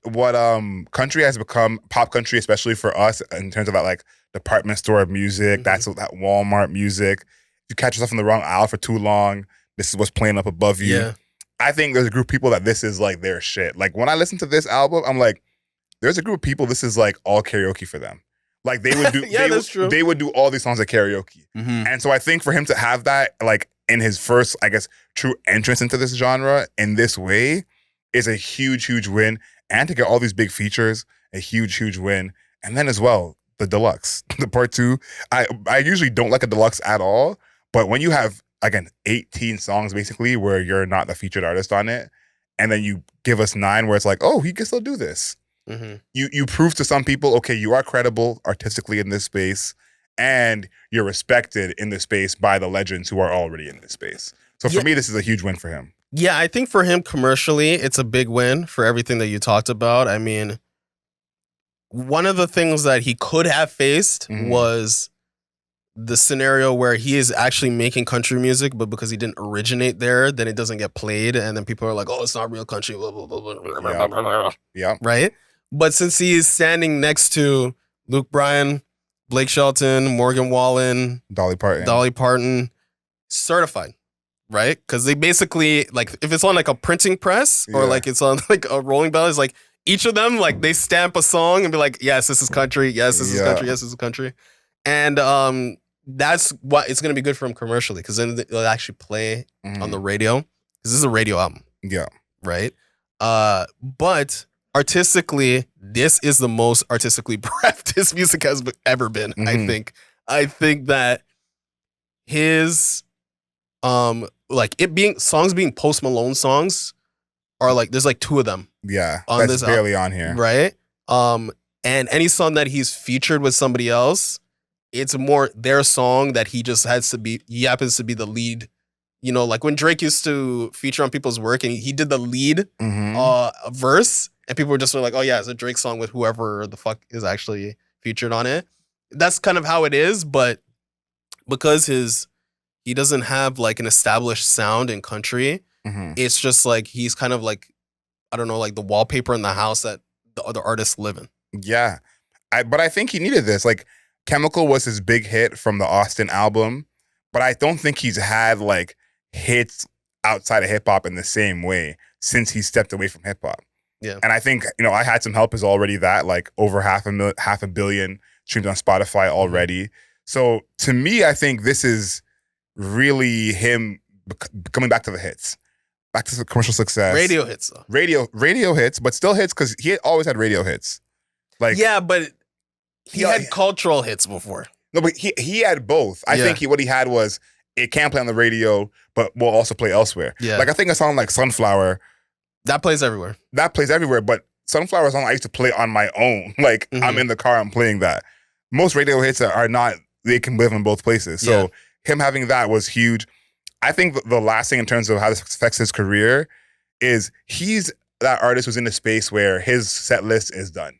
Speaker 2: country has become, pop country, especially for us in terms of that, like, department store music, that's that Walmart music. If you catch yourself in the wrong aisle for too long, this is what's playing up above you. Yeah. I think there's a group of people that this is like their shit. Like, when I listen to this album, I'm like, there's a group of people, this is like all karaoke for them. Like, they would do
Speaker 1: that's true.
Speaker 2: They would do all these songs at karaoke. And so I think for him to have that, like, in his first, I guess, true entrance into this genre in this way is a huge, huge win. And to get all these big features, a huge, huge win. And then as well, the deluxe, the part 2. I usually don't like a deluxe at all, but when you have, again, 18 songs basically where you're not the featured artist on it, and then you give us 9 where it's like, oh, he can still do this. You prove to some people, okay, you are credible artistically in this space, and you're respected in this space by the legends who are already in this space. So for me, this is a huge win for him.
Speaker 1: Yeah, I think for him commercially, it's a big win for everything that you talked about. I mean, one of the things that he could have faced was the scenario where he is actually making country music, but because he didn't originate there, then it doesn't get played, and then people are like, "Oh, it's not real country." Blah, blah, blah, blah, blah, blah, blah.
Speaker 2: Yeah.
Speaker 1: Right. But since he is standing next to Luke Bryan, Blake Shelton, Morgan Wallen,
Speaker 2: Dolly Parton,
Speaker 1: certified, right? Because they basically, like, if it's on like a printing press or like it's on like a rolling bell, it's like each of them, like, they stamp a song and be like, yes, this is country. Yes, this is country. Yes, this is country. And that's what it's going to be good for him commercially, because then they'll actually play on the radio, because this is a radio album.
Speaker 2: Yeah.
Speaker 1: Right? But artistically, this is the most artistically bereft his music has ever been, I think. I think that his, like, songs being Post Malone songs are like, there's like 2 of them.
Speaker 2: Yeah,
Speaker 1: on
Speaker 2: that's barely on here.
Speaker 1: Right? And any song that he's featured with somebody else, it's more their song that he happens to be the lead. You know, like when Drake used to feature on people's work and he did the lead verse, and people were just like, oh yeah, it's a Drake song with whoever the fuck is actually featured on it. That's kind of how it is, but because he doesn't have like an established sound in country, it's just like he's kind of like, I don't know, like the wallpaper in the house that the other artists live in.
Speaker 2: Yeah. But I think he needed this. Like, Chemical was his big hit from the Austin album, but I don't think he's had like hits outside of hip hop in the same way since he stepped away from hip hop.
Speaker 1: Yeah.
Speaker 2: And I think, I Had Some Help is already that, like, over half a billion streams on Spotify already. So to me, I think this is really him coming back to the hits, back to the commercial success.
Speaker 1: Radio hits though.
Speaker 2: Radio hits, but still hits, because he always had radio hits. Like,
Speaker 1: yeah, but he had cultural hits before.
Speaker 2: No, but he had both. I think what he had was, it can play on the radio, but will also play elsewhere. Yeah. Like, I think a song like Sunflower,
Speaker 1: that plays everywhere.
Speaker 2: But Sunflower is a song I used to play on my own. Like, I'm in the car, I'm playing that. Most radio hits are not, they can live in both places. So him having that was huge. I think the last thing in terms of how this affects his career is he's that artist who's in a space where his set list is done.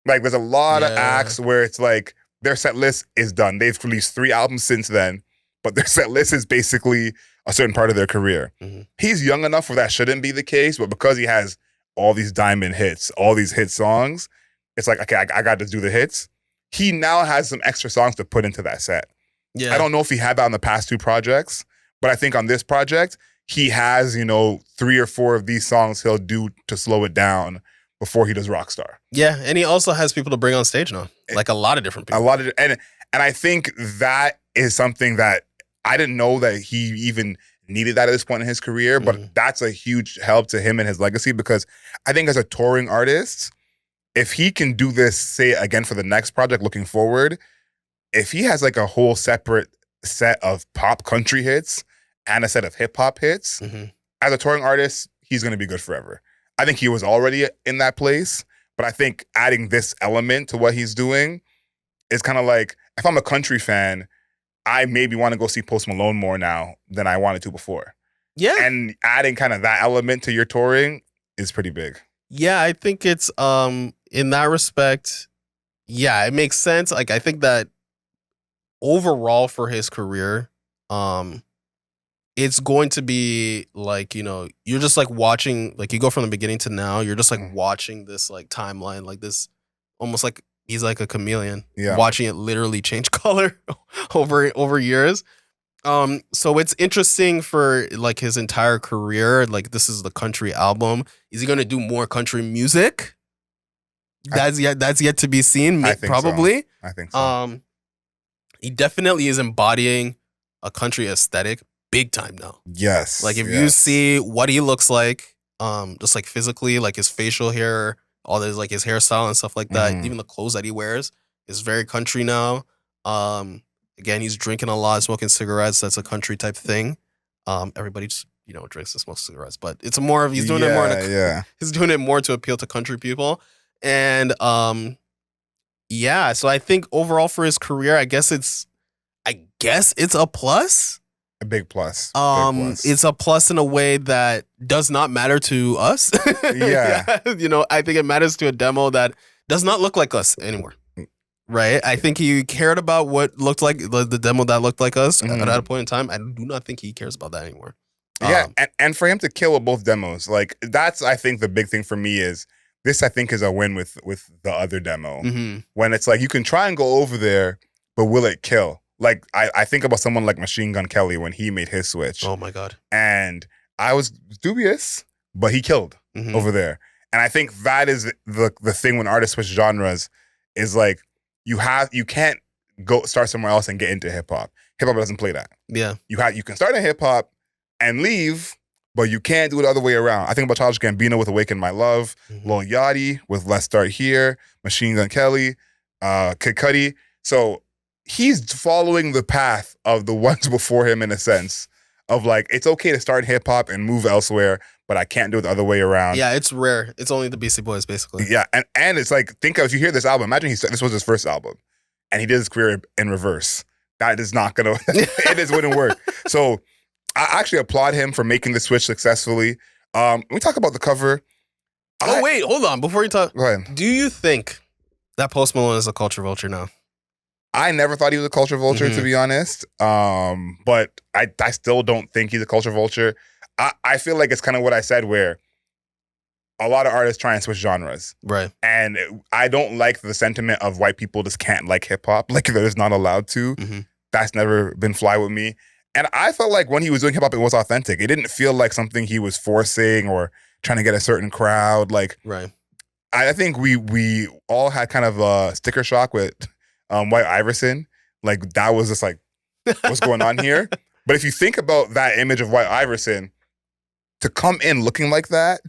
Speaker 2: Like, there's a lot of acts where it's like their set list is done. They've released 3 albums since then, but their set list is basically a certain part of their career. He's young enough where that shouldn't be the case, but because he has all these diamond hits, all these hit songs, it's like, okay, I got to do the hits. He now has some extra songs to put into that set. Yeah. I don't know if he had that on the past 2 projects, but I think on this project, he has, 3 or 4 of these songs he'll do to slow it down before he does Rockstar. Yeah, and he also has people to bring on stage now. Like, a lot of different people. And I think that is something that I didn't know that he even needed that at this point in his career, but that's a huge help to him and his legacy, because I think as a touring artist, if he can do this, say, again for the next project looking forward, if he has like a whole separate set of pop country hits and a set of hip hop hits, as a touring artist, he's going to be good forever. I think he was already in that place, but I think adding this element to what he's doing is kind of like, if I'm a country fan, I maybe want to go see Post Malone more now than I wanted to before. Yeah. And adding kind of that element to your touring is pretty big.
Speaker 1: Yeah, I think it's, in that respect, yeah, it makes sense. Like, I think that overall for his career, it's going to be like, you're just like watching, like, you go from the beginning to now, you're just like watching this like timeline, like this, almost like he's like a chameleon, watching it literally change color over years. So it's interesting for like his entire career. Like, this is the country album. Is he going to do more country music? That's yet to be seen. I think probably.
Speaker 2: So. I think so.
Speaker 1: He definitely is embodying a country aesthetic big time now.
Speaker 2: Yes.
Speaker 1: Like, if you see what he looks like, just like physically, like his facial hair, all this, like his hairstyle and stuff like that, even the clothes that he wears is very country now. Again, he's drinking a lot, smoking cigarettes. That's a country type thing. Everybody just, drinks and smokes cigarettes, but it's more of, he's doing it more. He's doing it more to appeal to country people. And so I think overall for his career, I guess it's a plus.
Speaker 2: A big plus.
Speaker 1: It's a plus in a way that does not matter to us. Yeah. I think it matters to a demo that does not look like us anymore. Right? I think he cared about what looked like the demo that looked like us at a point in time. I do not think he cares about that anymore.
Speaker 2: Yeah, and for him to kill with both demos, like that's I think the big thing for me is this. I think is a win with the other demo when it's like you can try and go over there, but will it kill? Like I think about someone like Machine Gun Kelly when he made his switch.
Speaker 1: Oh my god!
Speaker 2: And I was dubious, but he killed over there. And I think that is the thing when artists switch genres is like you can't go start somewhere else and get into hip hop. Hip hop doesn't play that.
Speaker 1: Yeah,
Speaker 2: you can start in hip hop and leave, but you can't do it the other way around. I think about Childish Gambino with Awaken My Love, Lil Yachty with Let's Start Here, Machine Gun Kelly, Kid Cudi. So he's following the path of the ones before him in a sense of like, it's okay to start hip hop and move elsewhere, but I can't do it the other way around.
Speaker 1: Yeah, it's rare. It's only the Beastie Boys, basically.
Speaker 2: Yeah, and it's like, think of, if you hear this album, imagine this was his first album, and he did his career in reverse. That is not gonna, it just wouldn't work. So I actually applaud him for making the switch successfully. We talk about the cover.
Speaker 1: Wait, hold on. Before you talk,
Speaker 2: go ahead.
Speaker 1: Do you think that Post Malone is a culture vulture now?
Speaker 2: I never thought he was a culture vulture, to be honest. But I still don't think he's a culture vulture. I feel like it's kind of what I said, where a lot of artists try and switch genres.
Speaker 1: Right.
Speaker 2: And I don't like the sentiment of white people just can't like hip hop, like they're just not allowed to. That's never been fly with me. And I felt like when he was doing hip hop, it was authentic. It didn't feel like something he was forcing or trying to get a certain crowd. Like,
Speaker 1: right.
Speaker 2: I think we all had kind of a sticker shock with White Iverson. Like, that was just like, what's going on here? But if you think about that image of White Iverson, to come in looking like that,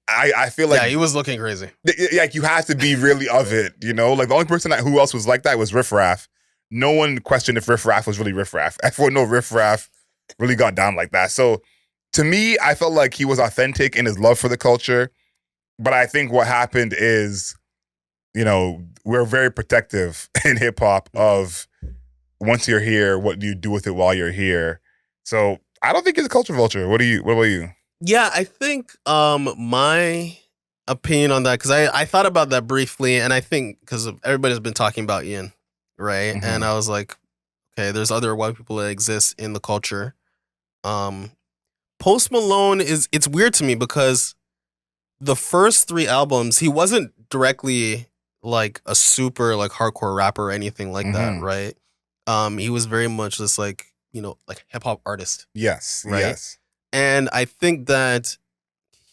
Speaker 2: I feel like...
Speaker 1: Yeah, he was looking crazy.
Speaker 2: Like, you have to be really of it, you know? Like, the only person who else was like that was Riff Raff. No one questioned if Riff Raff was really Riff Raff. Everyone know Riff Raff really got down like that. So to me, I felt like he was authentic in his love for the culture. But I think what happened is, you know, we're very protective in hip hop of once you're here, what do you do with it while you're here? So I don't think he's a culture vulture. What about you?
Speaker 1: Yeah, I think my opinion on that, because I thought about that briefly, and I think because everybody's been talking about Ian. Right. And I was like, okay, there's other white people that exist in the culture. Post Malone it's weird to me because the first 3 albums, he wasn't directly like a super like hardcore rapper or anything like that, right? He was very much just like, you know, like hip hop artist.
Speaker 2: Yes.
Speaker 1: Right.
Speaker 2: Yes.
Speaker 1: And I think that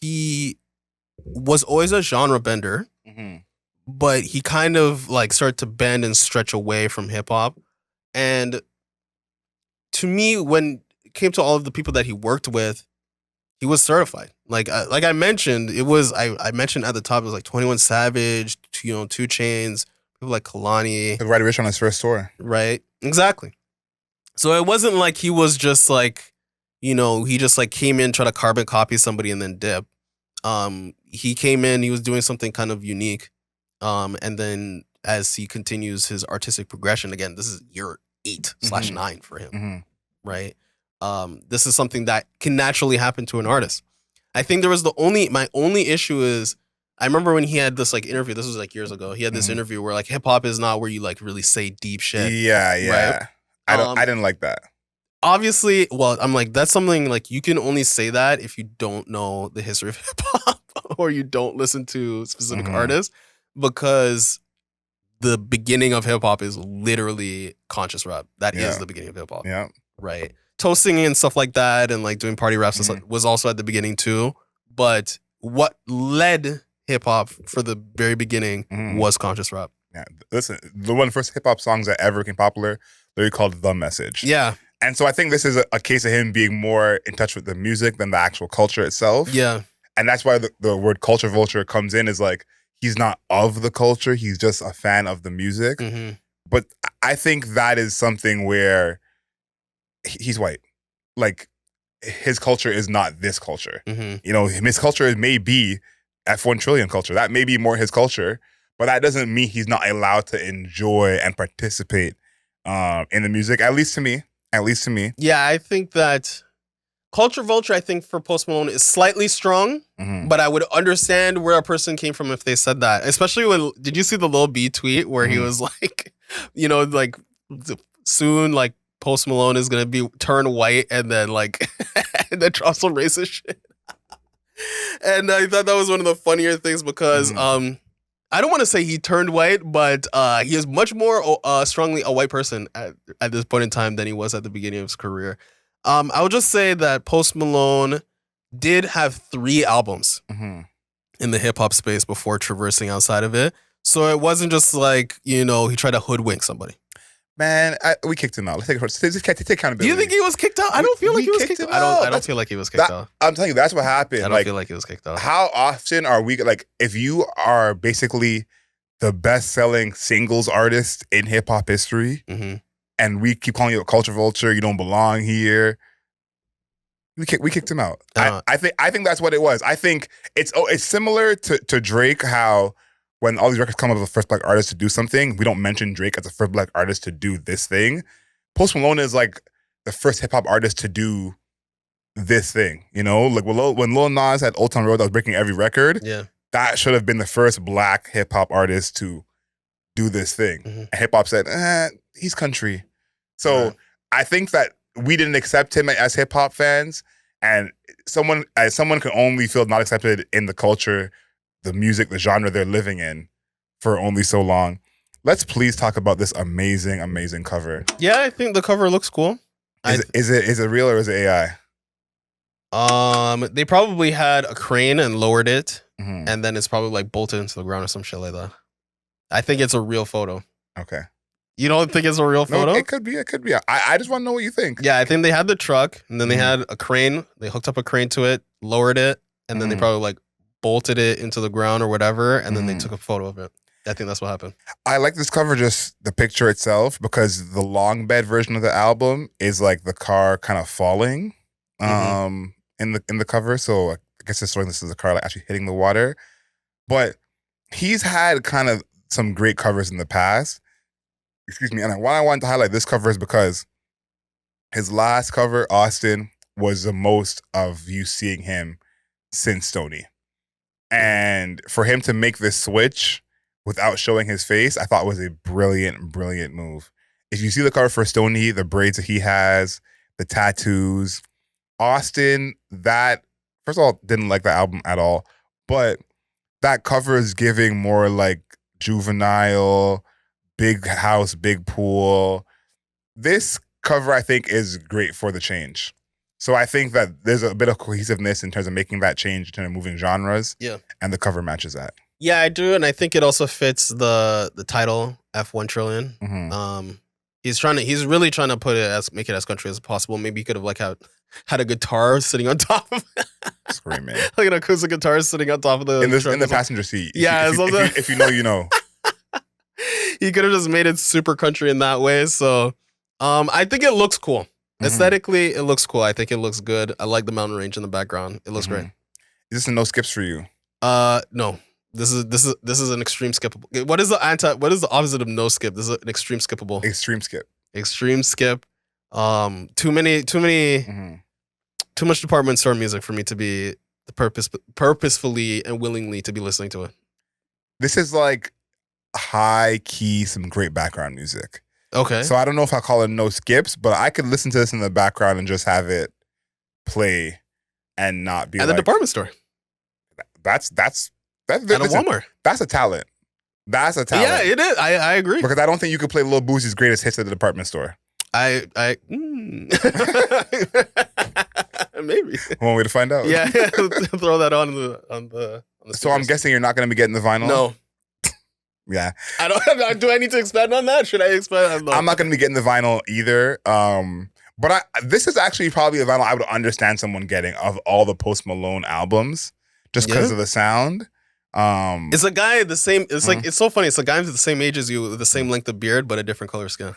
Speaker 1: he was always a genre bender. But he kind of like started to bend and stretch away from hip hop. And to me, when it came to all of the people that he worked with, he was certified. Like I mentioned, it was I mentioned at the top, it was like 21 Savage, 2 Chainz, people like Kalani.
Speaker 2: Roddy Ricch on his first tour.
Speaker 1: Right. Exactly. So it wasn't like he was just like, you know, he just like came in, tried to carbon copy somebody and then dip. He came in, he was doing something kind of unique. And then as he continues his artistic progression, again, this is year 8/9 for him, right? This is something that can naturally happen to an artist. I think there was my only issue is, I remember when he had this like interview, this was like years ago, he had this interview where like hip hop is not where you like really say deep shit.
Speaker 2: Yeah. Right? I didn't like that.
Speaker 1: Obviously, well, I'm like, that's something like you can only say that if you don't know the history of hip hop or you don't listen to specific artists. Because the beginning of hip hop is literally conscious rap. That is the beginning of hip hop.
Speaker 2: Yeah.
Speaker 1: Right. Toasting and stuff like that and like doing party raps and stuff was also at the beginning too. But what led hip hop for the very beginning was conscious rap.
Speaker 2: Yeah. Listen, one of the first hip hop songs that ever became popular, literally called The Message.
Speaker 1: Yeah.
Speaker 2: And so I think this is a case of him being more in touch with the music than the actual culture itself.
Speaker 1: Yeah.
Speaker 2: And that's why the word culture vulture comes in, is like, he's not of the culture. He's just a fan of the music. But I think that is something where he's white. Like, his culture is not this culture. You know, his culture may be F-1 trillion culture. That may be more his culture, but that doesn't mean he's not allowed to enjoy and participate in the music, at least to me. Yeah,
Speaker 1: I think that Culture Vulture, I think, for Post Malone is slightly strong, but I would understand where a person came from if they said that. Especially when, did you see the Lil B tweet where he was like, you know, like soon, like Post Malone is gonna be turn white and then like, and then drop some racist shit. And I thought that was one of the funnier things because, I don't want to say he turned white, but he is much more strongly a white person at this point in time than he was at the beginning of his career. I would just say that Post Malone did have 3 albums in the hip hop space before traversing outside of it. So it wasn't just like, you know, he tried to hoodwink somebody.
Speaker 2: Man, we kicked him out. Let's take accountability.
Speaker 1: Do you think he was kicked out? I don't feel like he was kicked out. I don't feel like he was kicked out.
Speaker 2: I'm telling you, that's what happened.
Speaker 1: I don't feel like he was kicked out.
Speaker 2: How often are we, like, if you are basically the best-selling singles artist in hip-hop history, and we keep calling you a culture vulture, you don't belong here, we kicked him out. I think that's what it was. I think it's similar to Drake, how when all these records come up as the first black artist to do something, we don't mention Drake as the first black artist to do this thing. Post Malone is like the first hip hop artist to do this thing. You know, like when Lil Nas had Old Town Road that was breaking every record, that should have been the first black hip hop artist to do this thing. And hip hop said, he's country. So I think that we didn't accept him as hip hop fans, and someone can only feel not accepted in the culture, the music, the genre they're living in for only so long. Let's please talk about this amazing, amazing cover.
Speaker 1: Yeah, I think the cover looks cool.
Speaker 2: Is it real or is it AI?
Speaker 1: They probably had a crane and lowered it, and then it's probably like bolted into the ground or some shit like that. I think it's a real photo.
Speaker 2: Okay.
Speaker 1: You don't think it's a real photo?
Speaker 2: No, it could be. I just want to know what you think.
Speaker 1: Yeah, I think they had the truck, and then they had a crane. They hooked up a crane to it, lowered it, and then they probably like bolted it into the ground or whatever, and then they took a photo of it. I think that's what happened.
Speaker 2: I like this cover, just the picture itself, because the long bed version of the album is like the car kind of falling in the cover. So I guess it's showing this is a car like actually hitting the water. But he's had kind of some great covers in the past. Excuse me. And why I wanted to highlight this cover is because his last cover, Austin, was the most of you seeing him since Stoney. And for him to make this switch without showing his face, I thought was a brilliant, brilliant move. If you see the cover for Stoney, the braids that he has, the tattoos, Austin, that, first of all, didn't like the album at all, but that cover is giving more like juvenile, big house, big pool. This cover, I think, is great for the change. So I think that there's a bit of cohesiveness in terms of making that change, in terms of moving genres. Yeah. And the cover matches that.
Speaker 1: Yeah, I do. And I think it also fits the title, F-1 Trillion. He's really trying to make it as country as possible. Maybe he could have like had a guitar sitting on top of it.
Speaker 2: Screaming.
Speaker 1: Like an acoustic guitar sitting on top of the
Speaker 2: in the passenger seat.
Speaker 1: Yeah.
Speaker 2: If you know, you know.
Speaker 1: He could have just made it super country in that way. So I think it looks cool. Aesthetically, it looks cool. I think it looks good. I like the mountain range in the background. It looks great.
Speaker 2: Is this a no skips for you?
Speaker 1: No. This is an extreme skippable. What is the opposite of no skip? This is an extreme skippable.
Speaker 2: Extreme skip.
Speaker 1: Extreme skip. Too much department store music for me to be purposefully and willingly to be listening to it.
Speaker 2: This is like high key, some great background music.
Speaker 1: Okay.
Speaker 2: So I don't know if I call it no skips, but I could listen to this in the background and just have it play and not be
Speaker 1: at the department store.
Speaker 2: That's
Speaker 1: at a Walmart.
Speaker 2: That's a talent. That's a talent.
Speaker 1: Yeah, it is. I agree.
Speaker 2: Because I don't think you could play Lil Boosie's greatest hits at the department store.
Speaker 1: Maybe.
Speaker 2: One way to find out.
Speaker 1: Yeah, throw that on the
Speaker 2: So I'm guessing you're not going to be getting the vinyl?
Speaker 1: No.
Speaker 2: Yeah.
Speaker 1: I don't. Do I need to expand on that? Should I expand?
Speaker 2: I'm not going to be getting the vinyl either. But this is actually probably a vinyl I would understand someone getting of all the Post Malone albums, just because of the sound.
Speaker 1: It's a guy the same. It's like it's so funny. It's a guy the same age as you, with the same length of beard, but a different color skin.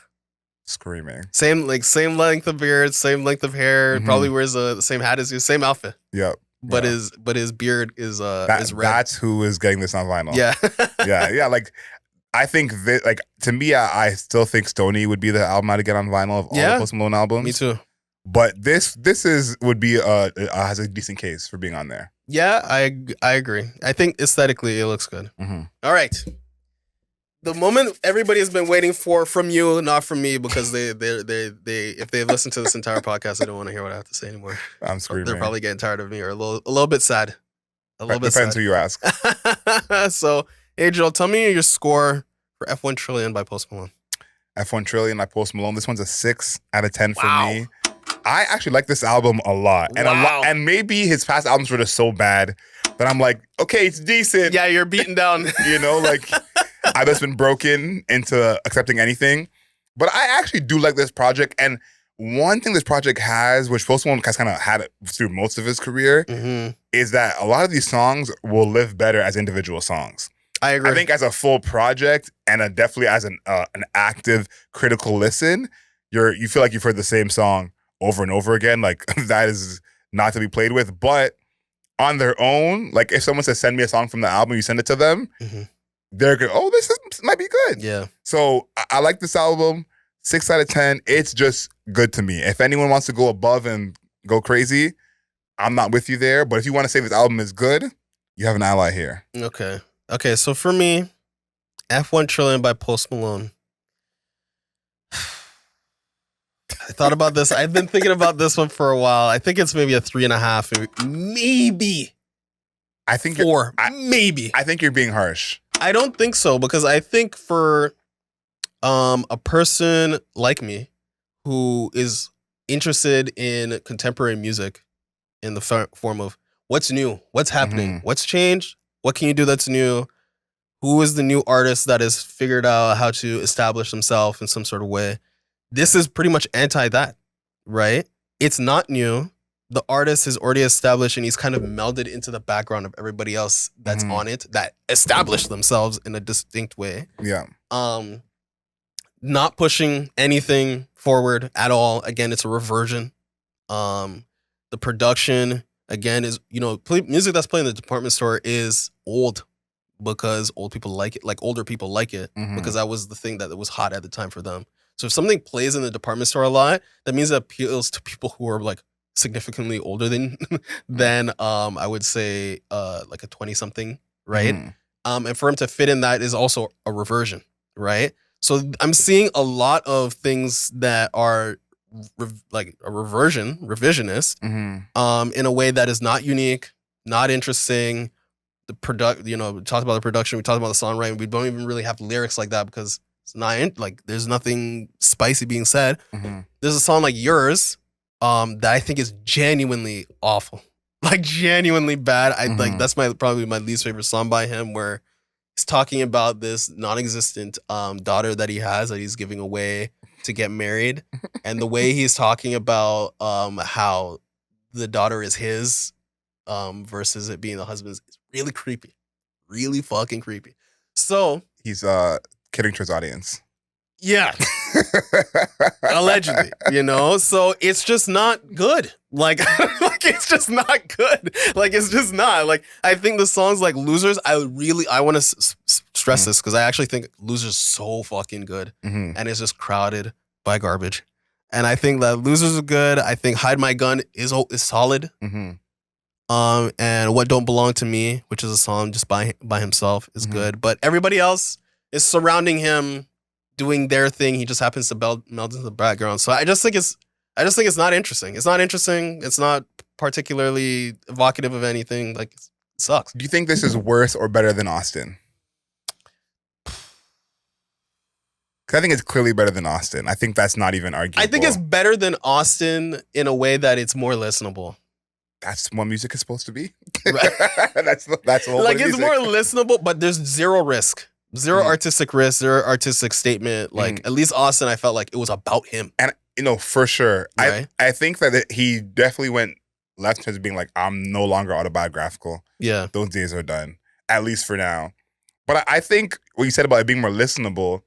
Speaker 2: Screaming.
Speaker 1: Same length of beard, same length of hair. Probably wears the same hat as you, same outfit.
Speaker 2: Yep.
Speaker 1: But his beard is red.
Speaker 2: That's who is getting this on vinyl.
Speaker 1: Yeah.
Speaker 2: yeah. Like I think that, like, to me, I still think Stoney would be the album I'd get on vinyl of all the Post Malone albums.
Speaker 1: Me too.
Speaker 2: But this would be has a decent case for being on there.
Speaker 1: Yeah, I agree. I think aesthetically it looks good.
Speaker 2: Mm-hmm.
Speaker 1: All right. The moment everybody has been waiting for from you, not from me, because they if they've listened to this entire podcast, they don't want to hear what I have to say anymore.
Speaker 2: I'm screwed.
Speaker 1: They're probably getting tired of me or a little bit sad.
Speaker 2: Depends who you ask.
Speaker 1: So, Adriel, tell me your score for F-1 Trillion by Post Malone.
Speaker 2: F-1 Trillion by Post Malone. This one's a 6 out of 10 for me. I actually like this album a lot. And and maybe his past albums were just so bad that I'm like, okay, it's decent.
Speaker 1: Yeah, you're beaten down.
Speaker 2: You know, like I've just been broken into accepting anything. But I actually do like this project. And one thing this project has, which Post Malone has kind of had through most of his career, is that a lot of these songs will live better as individual songs.
Speaker 1: I agree.
Speaker 2: I think as a full project and definitely as an active critical listen, you feel like you've heard the same song over and over again. Like that is not to be played with. But on their own, like if someone says, send me a song from the album, you send it to them, they're good. Oh, this might be good.
Speaker 1: Yeah.
Speaker 2: So I like this album. 6 out of 10. It's just good to me. If anyone wants to go above and go crazy, I'm not with you there. But if you want to say this album is good, you have an ally here.
Speaker 1: Okay. So for me, F-1 Trillion by Post Malone. I thought about this. I've been thinking about this one for a while. I think it's maybe a 3.5, maybe.
Speaker 2: I think
Speaker 1: 4, maybe.
Speaker 2: I think you're being harsh.
Speaker 1: I don't think so, because I think for a person like me who is interested in contemporary music in the form of what's new, what's happening, what's changed, what can you do that's new, who is the new artist that has figured out how to establish himself in some sort of way. This is pretty much anti that, right? It's not new. The artist is already established and he's kind of melded into the background of everybody else that's on it that established themselves in a distinct way.
Speaker 2: Yeah.
Speaker 1: Not pushing anything forward at all. Again, it's a reversion. The production, again, is, music that's playing in the department store is old because old people like it, like older people like it, because that was the thing that was hot at the time for them. So if something plays in the department store a lot, that means it appeals to people who are like significantly older than I would say like a 20-something, right? And for him to fit in that is also a reversion, right? So I'm seeing a lot of things that are like a revisionist, in a way that is not unique, not interesting. The we talked about the production, we talked about the songwriting. We don't even really have lyrics like that because it's not like there's nothing spicy being said. There's a song like Yours, that I think is genuinely awful, like genuinely bad. I like that's probably my least favorite song by him, where he's talking about this non-existent daughter that he has that he's giving away to get married, and the way he's talking about how the daughter is his versus it being the husband's is really creepy, really fucking creepy. So
Speaker 2: he's kidding to his audience.
Speaker 1: Yeah. Allegedly, so it's just not good. Like it's just not good. Like it's just not. Like I think the songs like Losers, I want to stress this because I actually think Losers is so fucking good, and it's just crowded by garbage. And I think that Losers are good. I think Hide My Gun is solid. And What Don't Belong to Me, which is a song just by himself, is good. But everybody else is surrounding him, doing their thing. He just happens to meld into the background. So I just think it's not interesting. It's not interesting. It's not particularly evocative of anything. Like it sucks.
Speaker 2: Do you think this is worse or better than Austin? Because I think it's clearly better than Austin. I think that's not even arguable.
Speaker 1: I think it's better than Austin in a way that it's more listenable.
Speaker 2: That's what music is supposed to be.
Speaker 1: Right?
Speaker 2: that's the whole
Speaker 1: like
Speaker 2: point
Speaker 1: it's
Speaker 2: of
Speaker 1: more
Speaker 2: music.
Speaker 1: listenable, but there's zero risk. Zero artistic risk, zero artistic statement. Like at least Austin, I felt like it was about him.
Speaker 2: And for sure.
Speaker 1: Right?
Speaker 2: I think that he definitely went left to being like, I'm no longer autobiographical.
Speaker 1: Yeah.
Speaker 2: Those days are done. At least for now. But I think what you said about it being more listenable,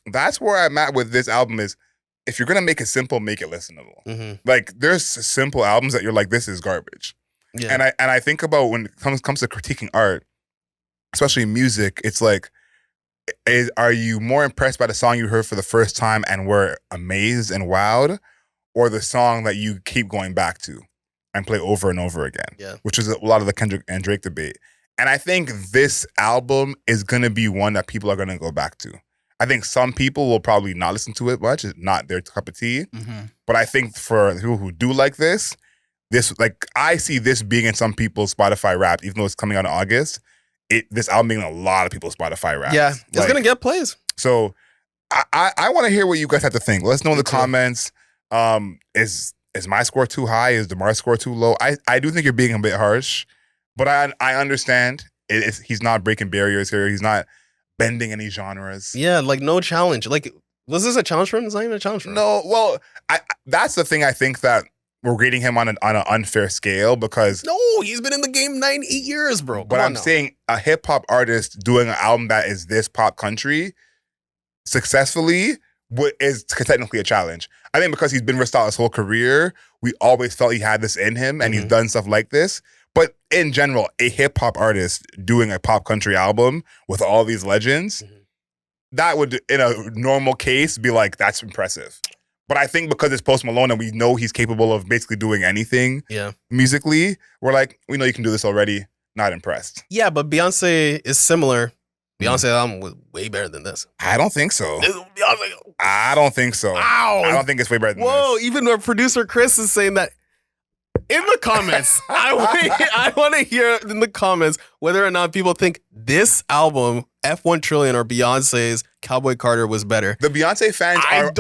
Speaker 2: that's where I'm at with this album is if you're gonna make it simple, make it listenable. Like there's simple albums that you're like, this is garbage. Yeah. And I think about when it comes to critiquing art, especially music, it's like, are you more impressed by the song you heard for the first time and were amazed and wowed? or the song that you keep going back to and play over and over again.
Speaker 1: Yeah.
Speaker 2: Which is a lot of the Kendrick and Drake debate. And I think this album is going to be one that people are going to go back to. I think some people will probably not listen to it much. It's not their cup of tea.
Speaker 3: Mm-hmm.
Speaker 2: But I think for people who do like this, like I see this being in some people's Spotify Wrapped, even though it's coming out in August. This album being in a lot of people's Spotify Wrapped.
Speaker 1: Yeah, it's gonna get plays.
Speaker 2: So I want to hear what you guys have to think. Let us know in the comments. Is my score too high? Is Démar's score too low? I do think you're being a bit harsh, but I understand. He's not breaking barriers here. He's not bending any genres.
Speaker 1: Yeah, like no challenge. Like, was this a challenge for him? It's not even a challenge for him.
Speaker 2: No, well, that's the thing. I think that we're rating him on an unfair scale because
Speaker 1: No, he's been in the game 8 years, bro.
Speaker 2: But I'm saying a hip hop artist doing an album that is this pop country successfully is technically a challenge. I think because he's been versatile his whole career, we always felt he had this in him and he's done stuff like this. But in general, a hip hop artist doing a pop country album with all these legends, that would, in a normal case, be like, that's impressive. But I think because it's Post Malone and we know he's capable of basically doing anything musically, we're like, we know you can do this already. Not impressed.
Speaker 1: Yeah, but Beyonce is similar. Beyonce album was way better than this.
Speaker 2: I don't think so.
Speaker 1: Beyonce.
Speaker 2: I don't think so.
Speaker 1: Wow.
Speaker 2: I don't think it's way better than
Speaker 1: Whoa,
Speaker 2: this.
Speaker 1: even our producer Chris is saying that. In the comments, I want to hear in the comments whether or not people think this album, F-1 Trillion or Beyonce's Cowboy Carter, was better.
Speaker 2: The Beyonce fans are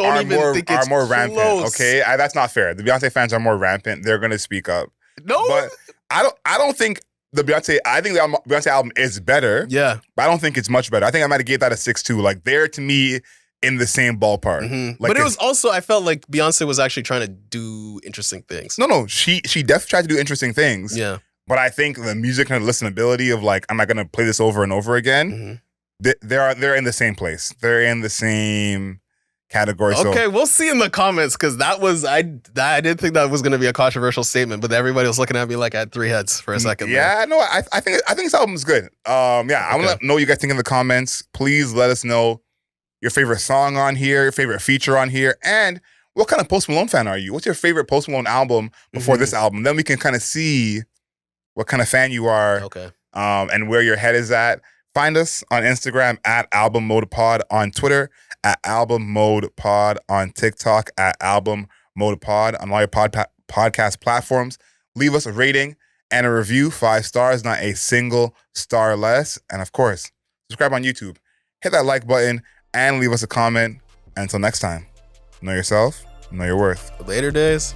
Speaker 2: more rampant. Okay, that's not fair. The Beyonce fans are more rampant. They're gonna speak up.
Speaker 1: No,
Speaker 2: but I don't think the Beyonce. I think the Beyonce album is better.
Speaker 1: Yeah,
Speaker 2: but I don't think it's much better. I think I might have gave that a 6.2. Like they're to me in the same ballpark.
Speaker 1: Like, but it was also, I felt like Beyonce was actually trying to do interesting things.
Speaker 2: No, she definitely tried to do interesting things.
Speaker 1: Yeah.
Speaker 2: But I think the music and the listenability of like, am I gonna play this over and over again? They're in the same place. They're in the same category.
Speaker 1: Okay,
Speaker 2: so.
Speaker 1: We'll see in the comments because that was I didn't think that was gonna be a controversial statement, but everybody was looking at me like I had 3 heads for a second.
Speaker 2: Yeah, no, I think this album's good. I want to know what you guys think in the comments. Please let us know your favorite song on here, your favorite feature on here, and what kind of Post Malone fan are you? What's your favorite Post Malone album before this album? Then we can kind of see what kind of fan you are, and where your head is at. Find us on Instagram at Album Mode Pod, on Twitter at Album Mode Pod, on TikTok at Album Mode Pod, on all your podcast platforms. Leave us a rating and a review, 5 stars, not a single star less. And of course, subscribe on YouTube. Hit that like button and leave us a comment. And until next time, know yourself, know your worth.
Speaker 1: Later days.